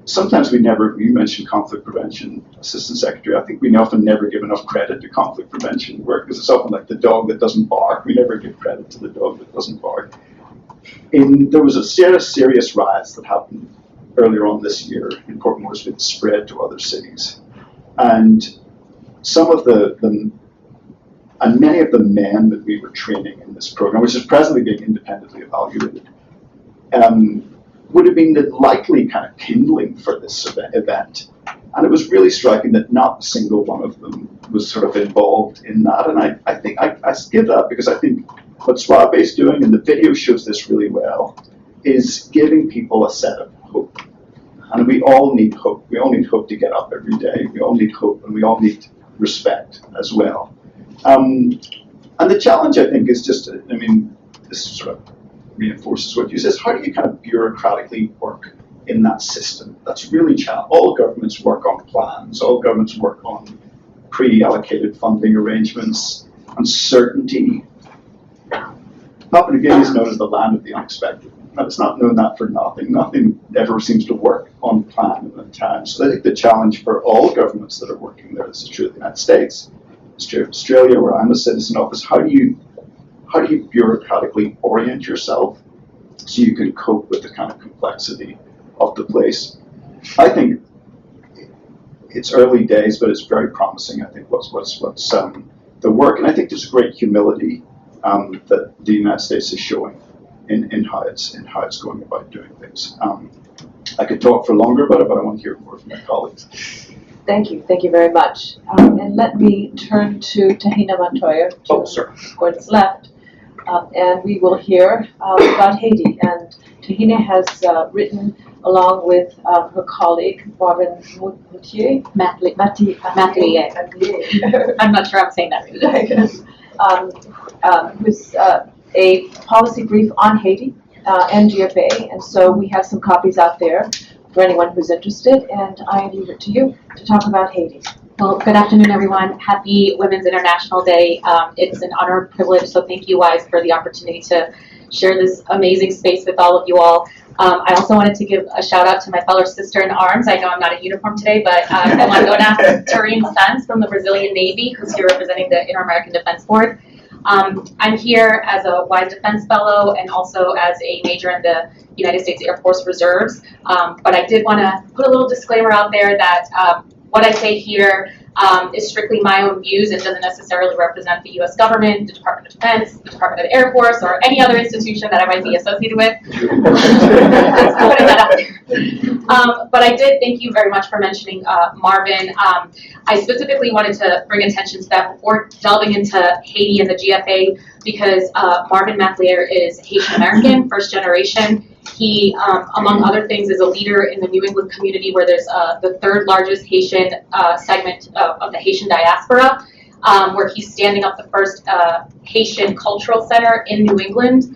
sometimes you mentioned conflict prevention, Assistant Secretary, I think we often never give enough credit to conflict prevention work, because it's often like the dog that doesn't bark. We never give credit to the dog that doesn't bark. There was a serious riots that happened earlier on this year in Port Moresby that spread to other cities. And some of and many of the men that we were training in this program, which is presently being independently evaluated, would have been the likely kind of kindling for this event. And it was really striking that not a single one of them was sort of involved in that. And I think I give that because I think what Swabe is doing, and the video shows this really well, is giving people a set of hope. And we all need hope. We all need hope to get up every day. We all need hope, and we all need respect as well. And the challenge, I think, is just, this sort of reinforces what you said, is how do you kind of bureaucratically work in that system? That's really challenging. All governments work on plans. All governments work on pre-allocated funding arrangements, uncertainty. Papua New Guinea is known as the land of the unexpected. And it's not known that for nothing. Nothing ever seems to work on plan and on time. So I think the challenge for all governments that are working there, this is true of the United States, it's true of Australia, where I'm a citizen of, is how do you bureaucratically orient yourself so you can cope with the kind of complexity of the place. I think it's early days, but it's very promising. I think what's the work, and I think there's a great humility that the United States is showing in how it's going about doing things. I could talk for longer about it, but I want to hear more from my colleagues.
Thank you very much. And let me turn to Tahina Montoya, Gordon's left, and we will hear about Haiti. And Tahina has written, along with her colleague, Marvin Matlier.
I'm not sure I'm saying that right.
Who's a policy brief on Haiti and GFA, and so we have some copies out there for anyone who's interested, and I leave it to you to talk about Haiti.
Well, good afternoon, everyone. Happy Women's International Day. It's an honor and privilege, so thank you, WIIS, for the opportunity to share this amazing space with all of you all. I also wanted to give a shout out to my fellow sister in arms. I know I'm not in uniform today, but Comandona Tarine Sanz from the Brazilian Navy, who's here representing the Inter-American Defense Board. I'm here as a WIIS Defense Fellow and also as a major in the United States Air Force Reserves. But I did want to put a little disclaimer out there that what I say here is strictly my own views and doesn't necessarily represent the U.S. government, the Department of Defense, the Department of the Air Force, or any other institution that I might be associated with. Just putting that out there. But I did thank you very much for mentioning Marvin. I specifically wanted to bring attention to that before delving into Haiti and the GFA, because Marvin Matlier is Haitian American, first generation. He, among other things, is a leader in the New England community where there's the third largest Haitian segment of the Haitian diaspora, where he's standing up the first Haitian cultural center in New England,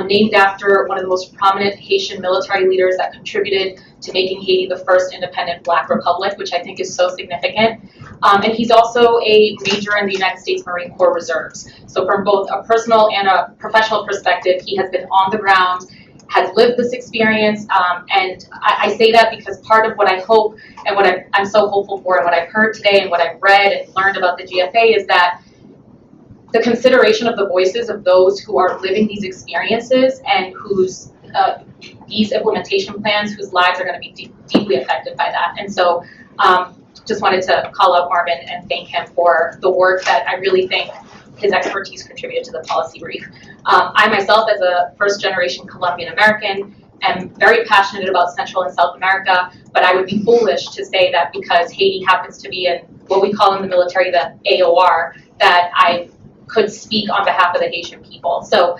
named after one of the most prominent Haitian military leaders that contributed to making Haiti the first independent Black republic, which I think is so significant. And he's also a major in the United States Marine Corps Reserves. So from both a personal and a professional perspective, he has been on the ground has lived this experience, and I say that because part of what I hope and what I'm so hopeful for and what I've heard today and what I've read and learned about the GFA is that the consideration of the voices of those who are living these experiences and whose these implementation plans, whose lives are going to be deeply affected by that. And so just wanted to call out Marvin and thank him for the work that I really think his expertise contributed to the policy brief. I myself, as a first-generation Colombian American, am very passionate about Central and South America, but I would be foolish to say that because Haiti happens to be in what we call in the military the AOR, that I could speak on behalf of the Haitian people. So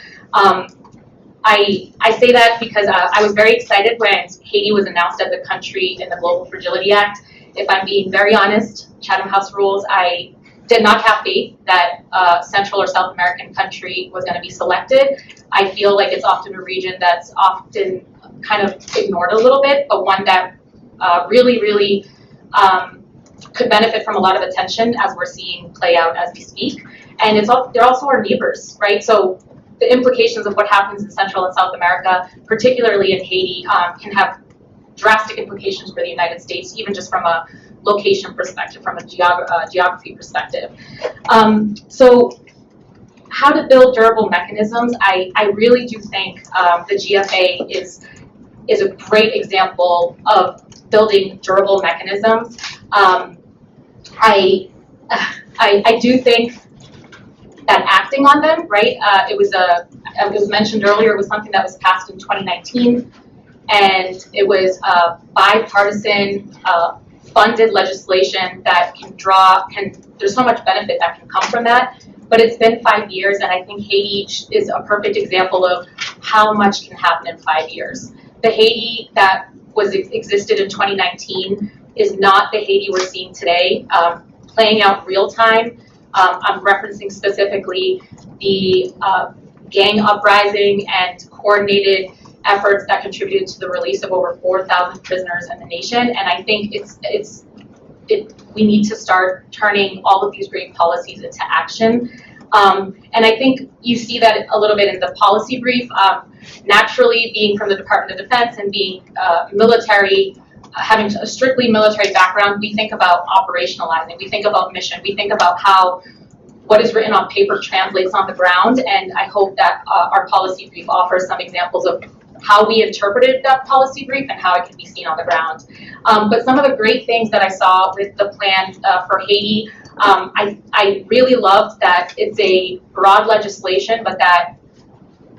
I say that because I was very excited when Haiti was announced as a country in the Global Fragility Act. If I'm being very honest, Chatham House rules, I did not have faith that a Central or South American country was going to be selected. I feel like it's often a region that's often kind of ignored a little bit, but one that really could benefit from a lot of attention as we're seeing play out as we speak. And they're also our neighbors, right? So the implications of what happens in Central and South America, particularly in Haiti, can have drastic implications for the United States, even just from a location perspective, from a geography perspective. So how to build durable mechanisms, I really do think the GFA is a great example of building durable mechanisms. I do think that acting on them, right? It was mentioned earlier, it was something that was passed in 2019, and it was bipartisan funded legislation that there's so much benefit that can come from that. But it's been 5 years, and I think Haiti is a perfect example of how much can happen in 5 years. The Haiti that existed in 2019 is not the Haiti we're seeing today, playing out real time. I'm referencing specifically the gang uprising and coordinated efforts that contributed to the release of over 4,000 prisoners in the nation. And I think we need to start turning all of these great policies into action. And I think you see that a little bit in the policy brief. Naturally, being from the Department of Defense and being military, having a strictly military background, we think about operationalizing, we think about mission, we think about how what is written on paper translates on the ground, and I hope that our policy brief offers some examples of how we interpreted that policy brief and how it can be seen on the ground. But some of the great things that I saw with the plan for Haiti, I really loved that it's a broad legislation, but that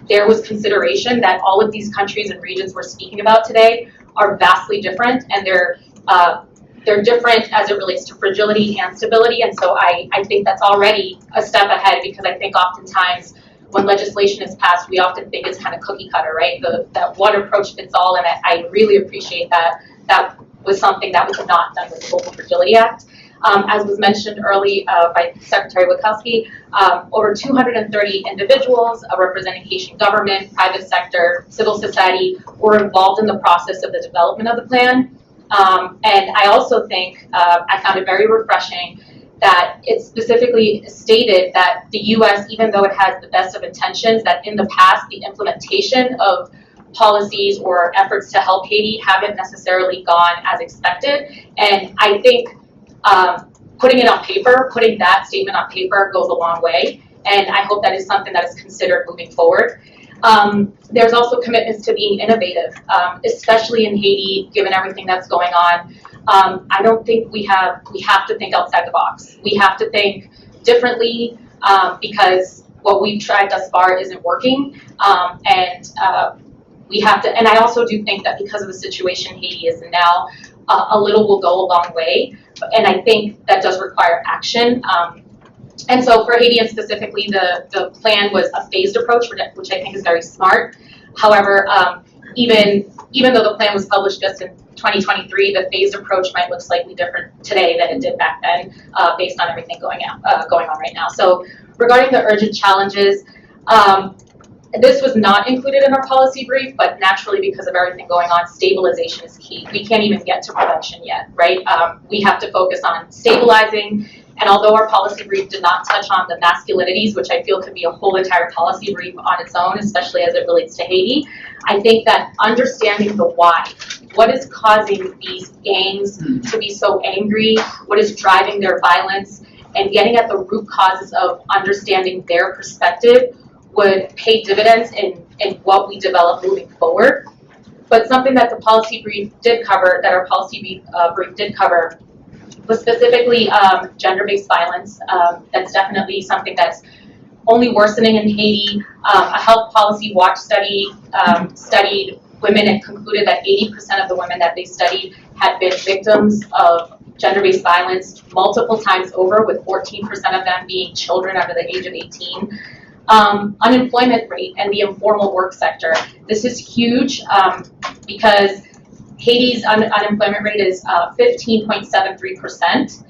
there was consideration that all of these countries and regions we're speaking about today are vastly different, and they're different as it relates to fragility and stability. And so I think that's already a step ahead, because I think oftentimes when legislation is passed, we often think it's kind of cookie cutter, right? That one approach fits all, and I really appreciate that. That was something that was not done with the Global Fragility Act. As was mentioned early by Secretary Witkowsky, over 230 individuals representing Haitian government, private sector, civil society were involved in the process of the development of the plan. And I also think I found it very refreshing that it specifically stated that the U.S., even though it has the best of intentions, that in the past the implementation of policies or efforts to help Haiti haven't necessarily gone as expected. And I think putting it on paper, putting that statement on paper goes a long way. And I hope that is something that is considered moving forward. There's also commitments to being innovative, especially in Haiti, given everything that's going on. I don't think we have to think outside the box. We have to think differently because what we've tried thus far isn't working. We have to, and I also do think that because of the situation Haiti is in now, a little will go a long way. And I think that does require action. And so for Haiti and specifically, the plan was a phased approach, which I think is very smart. However, even though the plan was published just in 2023, the phased approach might look slightly different today than it did back then, based on everything going on right now. So regarding the urgent challenges, this was not included in our policy brief, but naturally because of everything going on, stabilization is key. We can't even get to prevention yet, right? We have to focus on stabilizing And although our policy brief did not touch on the masculinities, which I feel could be a whole entire policy brief on its own, especially as it relates to Haiti, I think that understanding the why, what is causing these gangs to be so angry, what is driving their violence, and getting at the root causes of understanding their perspective would pay dividends in what we develop moving forward. But something that the policy brief did cover, that our policy brief did cover, was specifically gender-based violence. That's definitely something that's only worsening in Haiti. A health policy watch study studied women and concluded that 80% of the women that they studied had been victims of gender-based violence multiple times over, with 14% of them being children under the age of 18. Unemployment rate and the informal work sector. This is huge because Haiti's unemployment rate is 15.73%,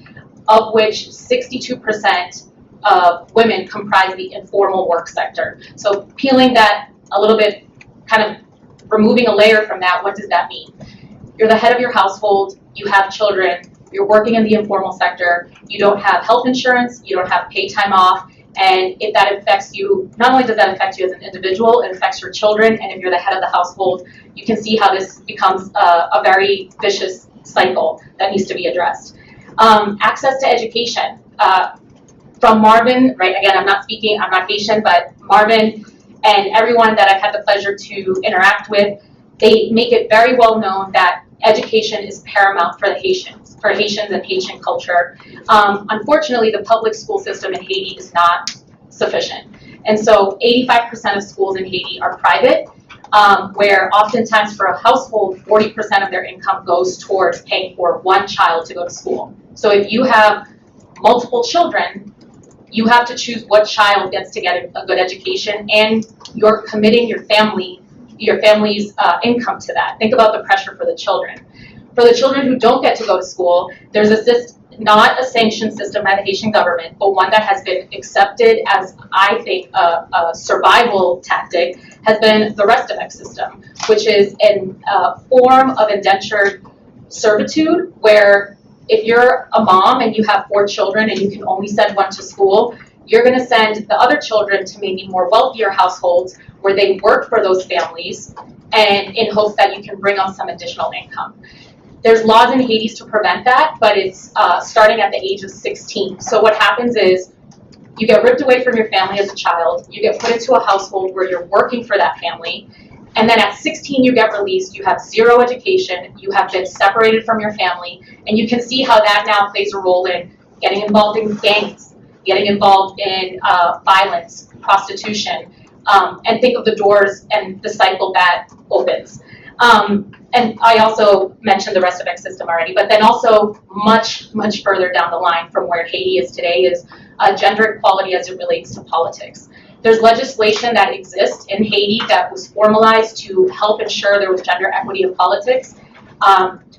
of which 62% of women comprise the informal work sector. So peeling that a little bit, kind of removing a layer from that, what does that mean? You're the head of your household, you have children, you're working in the informal sector, you don't have health insurance, you don't have paid time off, and if that affects you, not only does that affect you as an individual, it affects your children, and if you're the head of the household, you can see how this becomes a very vicious cycle that needs to be addressed. Access to education. From Marvin, right, again, I'm not Haitian, but Marvin and everyone that I've had the pleasure to interact with, they make it very well known that education is paramount for Haitians and Haitian culture. Unfortunately, the public school system in Haiti is not sufficient. And so 85% of schools in Haiti are private, where oftentimes for a household, 40% of their income goes towards paying for one child to go to school. So if you have multiple children, you have to choose what child gets to get a good education, and you're committing your family's income to that. Think about the pressure for the children. For the children who don't get to go to school, there's not a sanctioned system by the Haitian government, but one that has been accepted as, I think, a survival tactic, has been the rest of X system, which is a form of indentured servitude where if you're a mom and you have 4 children and you can only send one to school, you're going to send the other children to maybe more wealthier households where they work for those families, and in hopes that you can bring up some additional income. There's laws in Haiti to prevent that, but it's starting at the age of 16. So what happens is you get ripped away from your family as a child, you get put into a household where you're working for that family, and then at 16 you get released, you have 0 education, you have been separated from your family, and you can see how that now plays a role in getting involved in gangs, getting involved in violence, prostitution, and think of the doors and the cycle that opens. And I also mentioned the rest of X system already, but then also much, much further down the line from where Haiti is today is gender equality as it relates to politics. There's legislation that exists in Haiti that was formalized to help ensure there was gender equity in politics,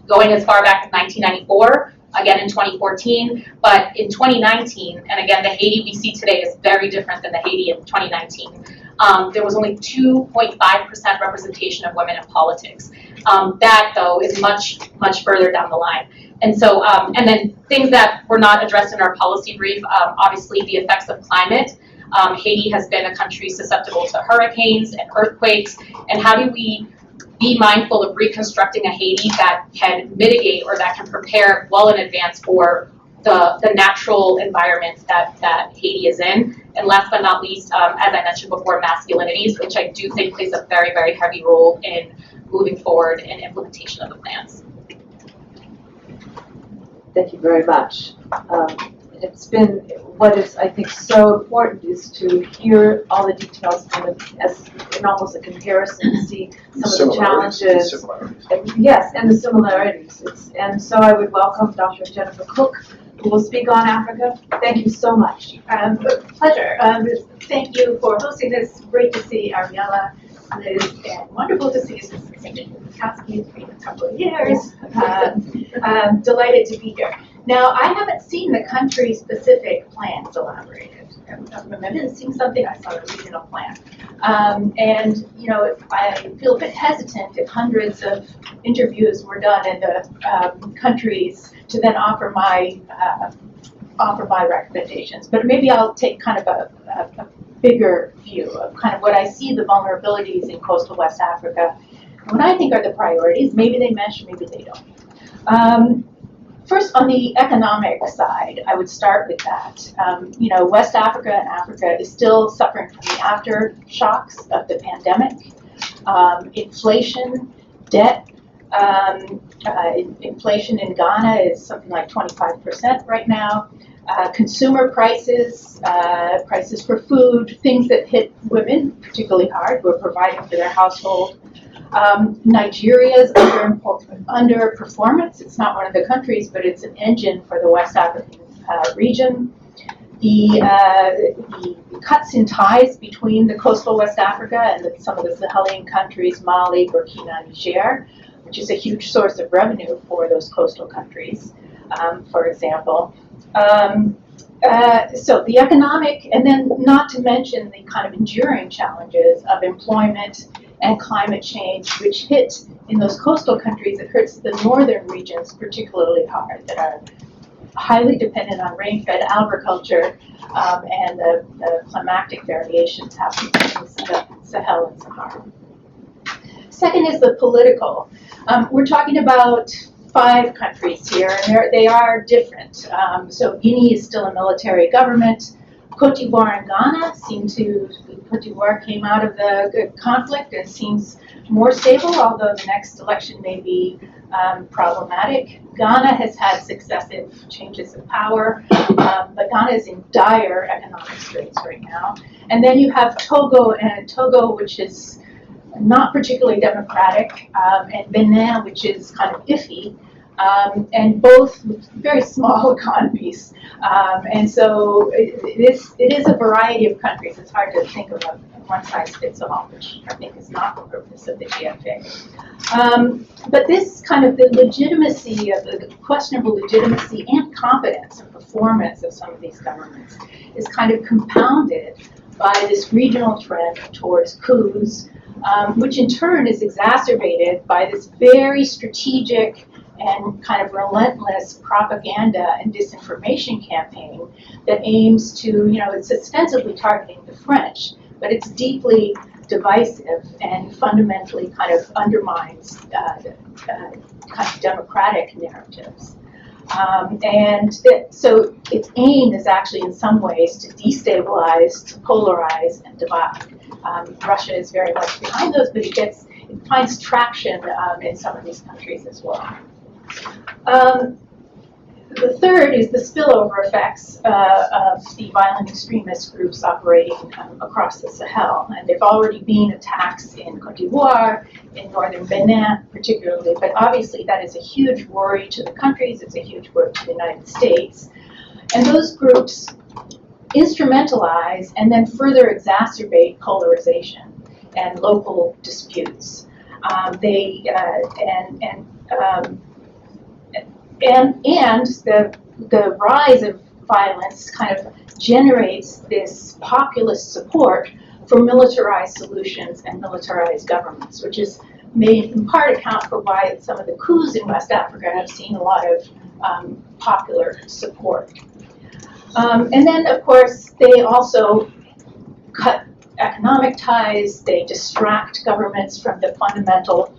going as far back as 1994, again in 2014, but in 2019, and again the Haiti we see today is very different than the Haiti of 2019, there was only 2.5% representation of women in politics. That, though, is much, much further down the line. And so, and then things that were not addressed in our policy brief, obviously the effects of climate. Haiti has been a country susceptible to hurricanes and earthquakes, and how do we be mindful of reconstructing a Haiti that can mitigate or that can prepare well in advance for the natural environment that Haiti is in. And last but not least, as I mentioned before, masculinities, which I do think plays a very, very heavy role in moving forward in implementation of the plans.
Thank you very much. It's been, what is I think so important is to hear all the details kind of as in almost a comparison, to see some of the challenges. Yes, and the similarities. And so I would welcome Dr. Jennifer Cook, who will speak on Africa. Thank you so much.
Pleasure. Thank you for hosting this. Great to see Ariella, Liz, and wonderful to see Assistant Witkowsky. It's been a couple of years. Delighted to be here. Now, I haven't seen the country-specific plans elaborated. I didn't see something. I saw the regional plan. And, you know, I feel a bit hesitant if hundreds of interviews were done in the countries to then offer my offer my recommendations, but maybe I'll take kind of a bigger view of kind of what I see the vulnerabilities in coastal West Africa. And what I think are the priorities, maybe they mesh, maybe they don't. First, on the economic side, I would start with that. West Africa and Africa is still suffering from the aftershocks of the pandemic. Inflation, debt. Inflation in Ghana is something like 25% right now. Consumer prices, prices for food, things that hit women particularly hard who are providing for their household. Nigeria's underperformance. It's not one of the countries, but it's an engine for the West African region. The cuts in ties between the coastal West Africa and some of the Sahelian countries, Mali, Burkina, Niger, which is a huge source of revenue for those coastal countries, for example. So the economic, and then not to mention the kind of enduring challenges of employment and climate change, which hit in those coastal countries. It hurts the northern regions particularly hard that are highly dependent on rain-fed agriculture and the climatic variations happening in the Sahel and Sahara. Second is the political. We're talking about 5 countries here, and they are different. So Guinea is still a military government. Côte d'Ivoire and Ghana Côte d'Ivoire came out of the conflict and seems more stable, although the next election may be problematic. Ghana has had successive changes of power, but Ghana is in dire economic straits right now. And then you have Togo, which is not particularly democratic, and Benin, which is kind of iffy, and both very small economies. And so it is a variety of countries. It's hard to think of a one-size-fits-all, which I think is not the purpose of the GFA. But this kind of the legitimacy of the questionable legitimacy and competence and performance of some of these governments is kind of compounded by this regional trend towards coups, which in turn is exacerbated by this very strategic and kind of relentless propaganda and disinformation campaign that aims to, it's ostensibly targeting the French, but it's deeply divisive and fundamentally kind of undermines kind of democratic narratives. So its aim is actually in some ways to destabilize, to polarize, and divide. Russia is very much behind those, but it finds traction in some of these countries as well. The third is the spillover effects of the violent extremist groups operating across the Sahel. And there have already been attacks in Côte d'Ivoire, in northern Benin particularly, but obviously that is a huge worry to the countries, it's a huge worry to the United States. And those groups instrumentalize and then further exacerbate polarization and local disputes. And the rise of violence kind of generates this populist support for militarized solutions and militarized governments, which is may in part account for why some of the coups in West Africa have seen a lot of popular support. And then, of course, they also cut economic ties, they distract governments from the fundamental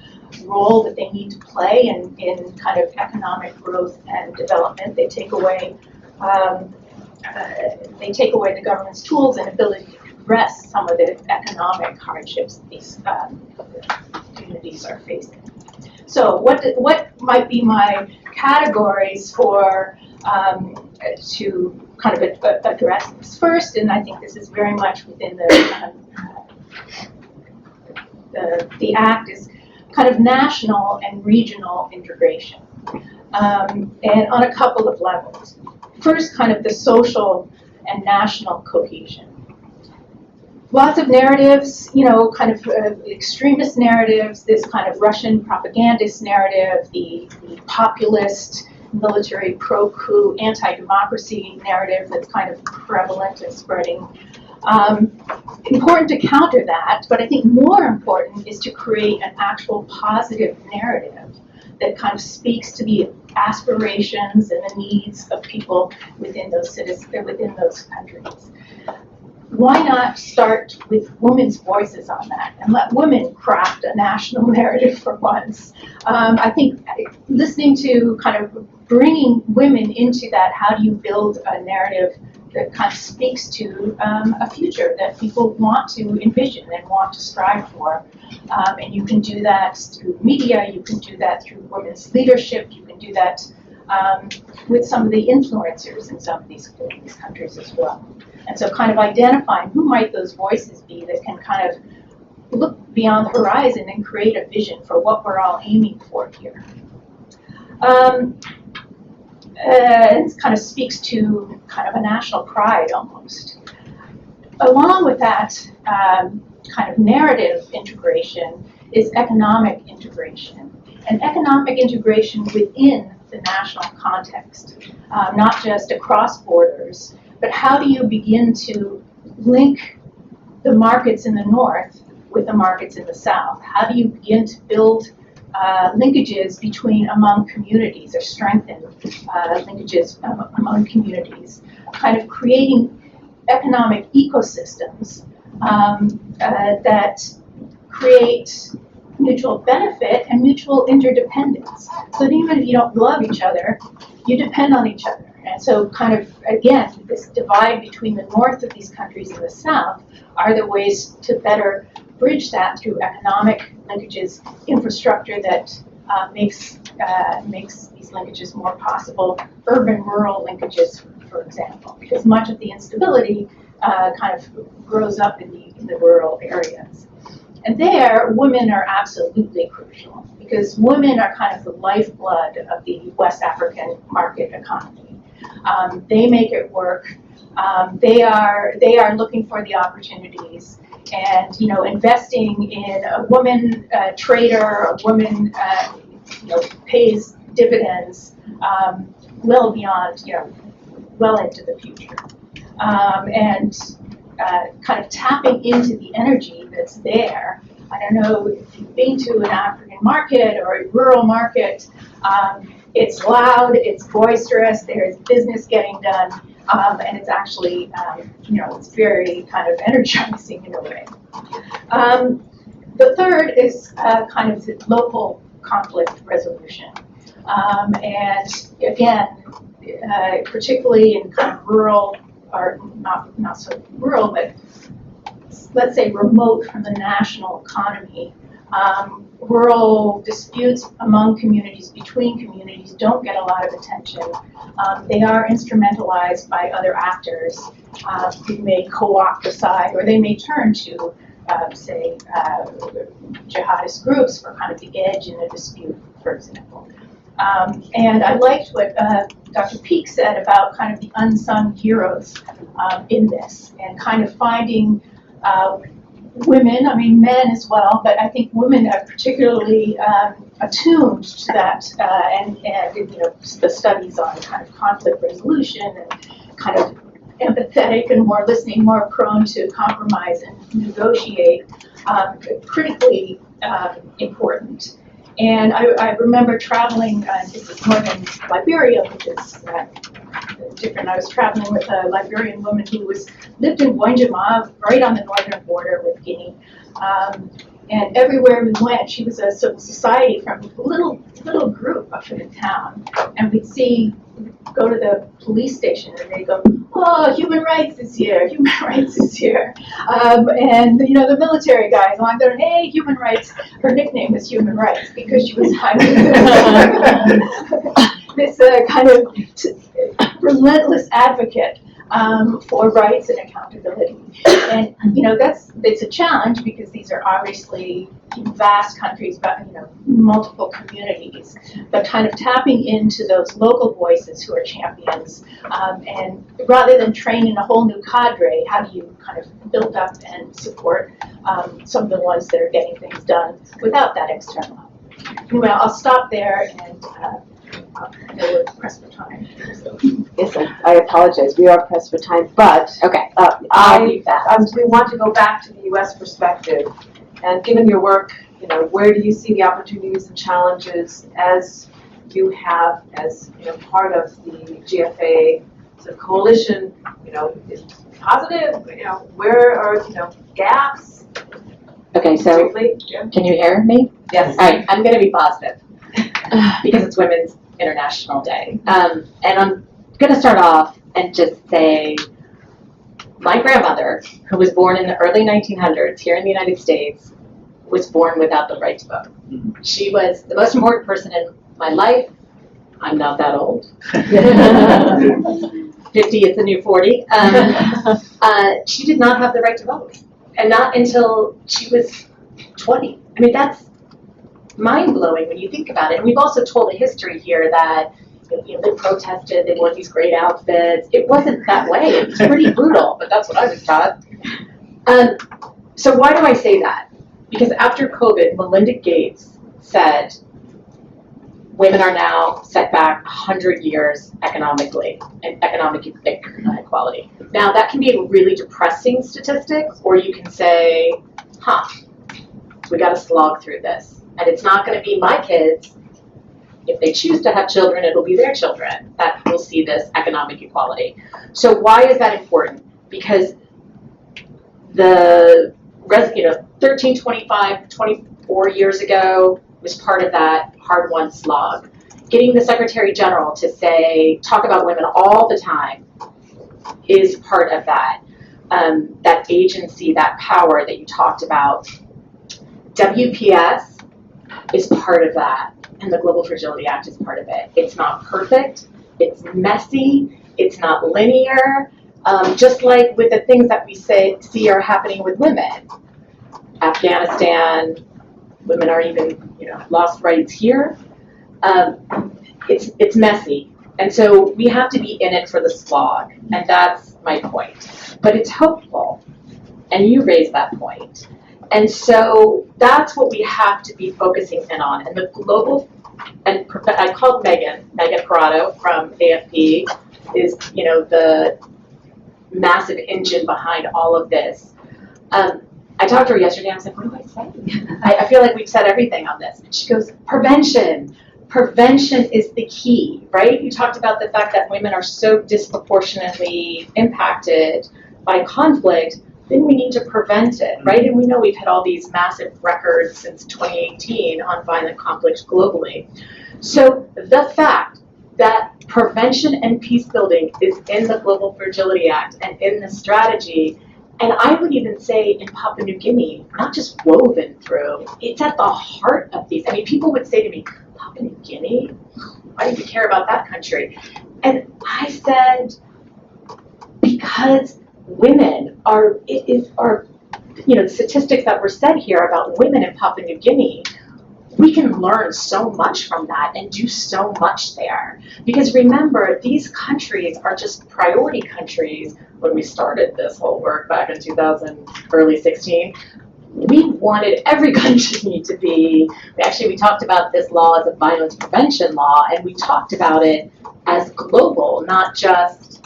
role that they need to play in kind of economic growth and development. They take away the government's tools and ability to address some of the economic hardships that these communities are facing. So what might be my categories for to kind of address this first? And I think this is very much within the Act is kind of national and regional integration, and on a couple of levels. First, kind of the social and national cohesion. Lots of narratives, kind of extremist narratives, this kind of Russian propagandist narrative, the populist, military pro-coup, anti-democracy narrative that's kind of prevalent and spreading. Important to counter that, but I think more important is to create an actual positive narrative that kind of speaks to the aspirations and the needs of people within those within those countries. Why not start with women's voices on that and let women craft a national narrative for once? I think listening to kind of bringing women into that, how do you build a narrative that kind of speaks to a future that people want to envision and want to strive for. And you can do that through media, you can do that through women's leadership, you can do that with some of the influencers in some of these countries as well. And so kind of identifying who might those voices be that can kind of look beyond the horizon and create a vision for what we're all aiming for here. It kind of speaks to kind of a national pride almost. Along with that kind of narrative integration is economic integration. And economic integration within the national context, not just across borders, but how do you begin to link the markets in the north with the markets in the south? How do you begin to build linkages among communities or strengthen linkages among communities, kind of creating economic ecosystems that create mutual benefit and mutual interdependence. So that even if you don't love each other, you depend on each other. And so kind of, again, this divide between the north of these countries and the south are the ways to better bridge that through economic linkages, infrastructure that makes these linkages more possible, urban-rural linkages, for example, because much of the instability kind of grows up in the rural areas. And there, women are absolutely crucial, because women are kind of the lifeblood of the West African market economy. They make it work. They are looking for the opportunities, and investing in a woman trader, a woman pays dividends well beyond well into the future, and kind of tapping into the energy that's there. I don't know if you've been to an African market or a rural market. It's loud, it's boisterous, there's business getting done, and it's actually, it's very kind of energizing in a way. The third is kind of the local conflict resolution. And again, particularly in kind of rural, or not so rural, but let's say remote from the national economy, rural disputes among communities, between communities, don't get a lot of attention. They are instrumentalized by other actors who may co-opt the side, or they may turn to, say, jihadist groups for kind of the edge in a dispute, for example. And I liked what Dr. Peake said about kind of the unsung heroes in this, and kind of finding women, I mean men as well, but I think women are particularly attuned to that, and the studies on kind of conflict resolution and kind of empathetic and more listening, more prone to compromise and negotiate, critically important. And I remember traveling, this is northern Liberia, which is different. I was traveling with a Liberian woman who lived in Wanjama, right on the northern border with Guinea. And everywhere we went, she was a society from a little group up in the town. And we'd go to the police station and they'd go, oh, human rights is here, human rights is here. And the military guys along there, hey, human rights. Her nickname was Human Rights because she was this kind of relentless advocate for rights and accountability. And it's a challenge because these are obviously vast countries, but multiple communities, but kind of tapping into those local voices who are champions, and rather than training a whole new cadre, how do you kind of build up and support some of the ones that are getting things done without that external help. Anyway, I'll stop there, and I know we're pressed for time. So.
Yes, I apologize. We are pressed for time, but
Okay.
we want to go back to the U.S. perspective And given your work, where do you see the opportunities and challenges as you have as part of the GFA sort of coalition? Is positive? Where are gaps?
Okay, so
Briefly, Jim?
can you hear me?
Yes.
All right, I'm going to be positive because it's Women's International Day. And I'm going to start off and just say my grandmother, who was born in the early 1900s here in the United States, was born without the right to vote. She was the most important person in my life. I'm not that old. 50 is the new 40. She did not have the right to vote. And not until she was 20. I mean, that's mind-blowing when you think about it. And we've also told a history here that they protested, they wore these great outfits. It wasn't that way. It was pretty brutal, but that's what I was taught. So why do I say that? Because after COVID, Melinda Gates said, women are now set back 100 years economically and economic inequality. Now, that can be a really depressing statistic, or you can say, we got to slog through this. And it's not going to be my kids. If they choose to have children, it'll be their children that will see this economic equality. So why is that important? Because the 1325, 24 years ago was part of that hard-won slog. Getting the Secretary General to talk about women all the time is part of that. That agency, that power that you talked about. WPS is part of that, and the Global Fragility Act is part of it. It's not perfect, it's messy, it's not linear, just like with the things that we see are happening with women. Afghanistan, women are even, lost rights here. It's messy, and so we have to be in it for the slog, and that's my point. But it's hopeful, and you raised that point. And so that's what we have to be focusing in on. And the global, and I called Megan Corrado from AFP, is the massive engine behind all of this. I talked to her yesterday, and I was like, what do I say? I feel like we've said everything on this. And she goes, prevention. Prevention is the key, right? You talked about the fact that women are so disproportionately impacted by conflict. Then we need to prevent it, right? And we know we've had all these massive records since 2018 on violent conflict globally. So the fact that prevention and peace building is in the Global Fragility Act and in the strategy, and I would even say in Papua New Guinea, not just woven through, it's at the heart of these. I mean, people would say to me, Papua New Guinea? Why do you care about that country? And I said, because women the statistics that were said here about women in Papua New Guinea, we can learn so much from that and do so much there. Because remember, these countries are just priority countries. When we started this whole work back in 2000, early 16, we wanted every country to be, we talked about this law as a violence prevention law, and we talked about it as global, not just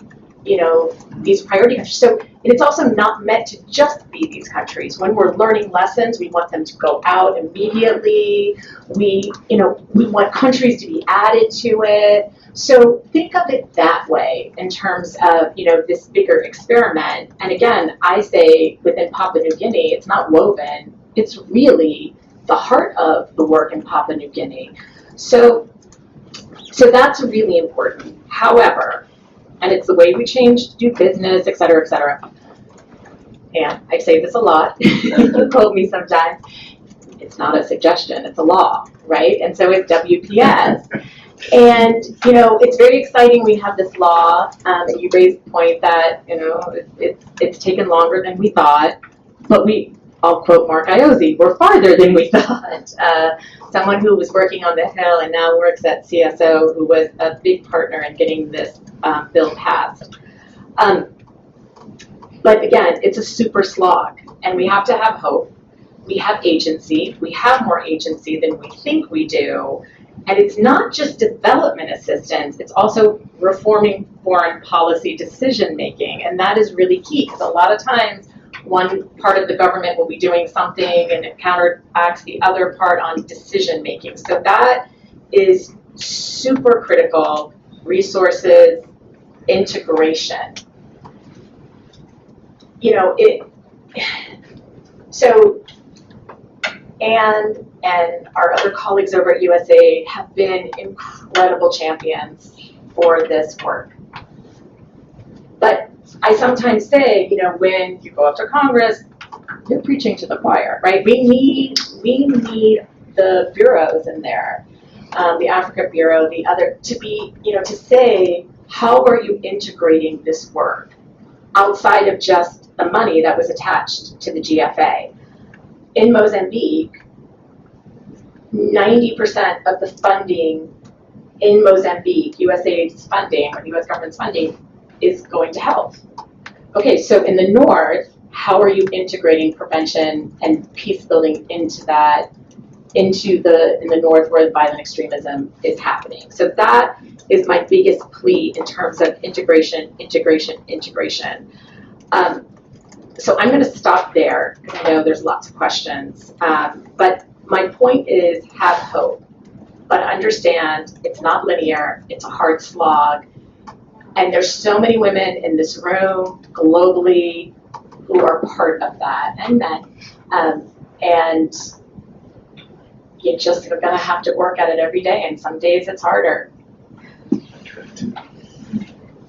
these priority countries. So it's also not meant to just be these countries. When we're learning lessons, we want them to go out immediately. We want countries to be added to it. So think of it that way in terms of, this bigger experiment. And again, I say within Papua New Guinea, it's not woven. It's really the heart of the work in Papua New Guinea. So that's really important. However, and it's the way we change to do business, et cetera, et cetera. And I say this a lot. You quote me sometimes. It's not a suggestion, it's a law, right? And so it's WPS. And, it's very exciting we have this law. And you raised the point that, it's taken longer than we thought. But I'll quote Mark Iozzi, we're farther than we thought. Someone who was working on the Hill and now works at CSO, who was a big partner in getting this bill passed. But again, it's a super slog, and we have to have hope. We have agency. We have more agency than we think we do. And it's not just development assistance, it's also reforming foreign policy decision making. And that is really key, because a lot of times one part of the government will be doing something and it counteracts the other part on decision making. So that is super critical. Resources, integration. So Anne and our other colleagues over at USAID have been incredible champions for this work. But I sometimes say, when you go up to Congress, you're preaching to the choir, right? We need the bureaus in there, the Africa Bureau, the other, to be, to say, how are you integrating this work outside of just the money that was attached to the GFA? In Mozambique, 90% of the funding in Mozambique, USAID's funding, or the US government's funding, is going to health. Okay, so in the north, how are you integrating prevention and peace building into that, in the north where violent extremism is happening? So that is my biggest plea in terms of integration. So I'm going to stop there because I know there's lots of questions. But my point is, have hope, but understand it's not linear. It's a hard slog. And there's so many women in this room globally who are part of that, and men. And you're just going to have to work at it every day, and some days it's harder.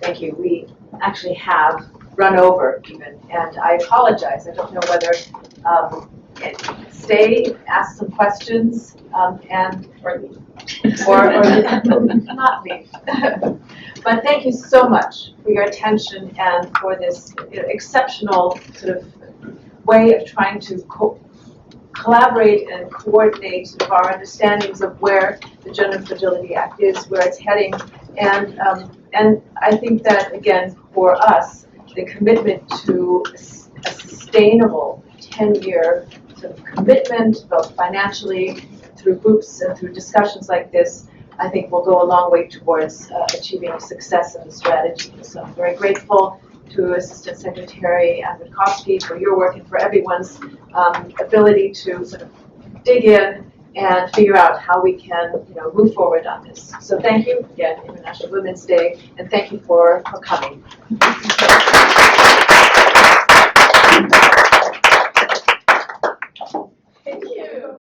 Thank you. We actually have run over even, and I apologize. I don't know whether stay, ask some questions, and or not leave. But thank you so much for your attention and for this exceptional sort of way of trying to collaborate and coordinate sort of our understandings of where the Gender and Fragility Act is, where it's heading, and I think that again for us, the commitment to a sustainable 10-year sort of commitment, both financially, through groups and through discussions like this, I think will go a long way towards achieving success in the strategy. So I'm very grateful to Assistant Secretary Witkowsky for your work and for everyone's ability to sort of dig in and figure out how we can, move forward on this. So thank you again, International Women's Day, and thank you for coming.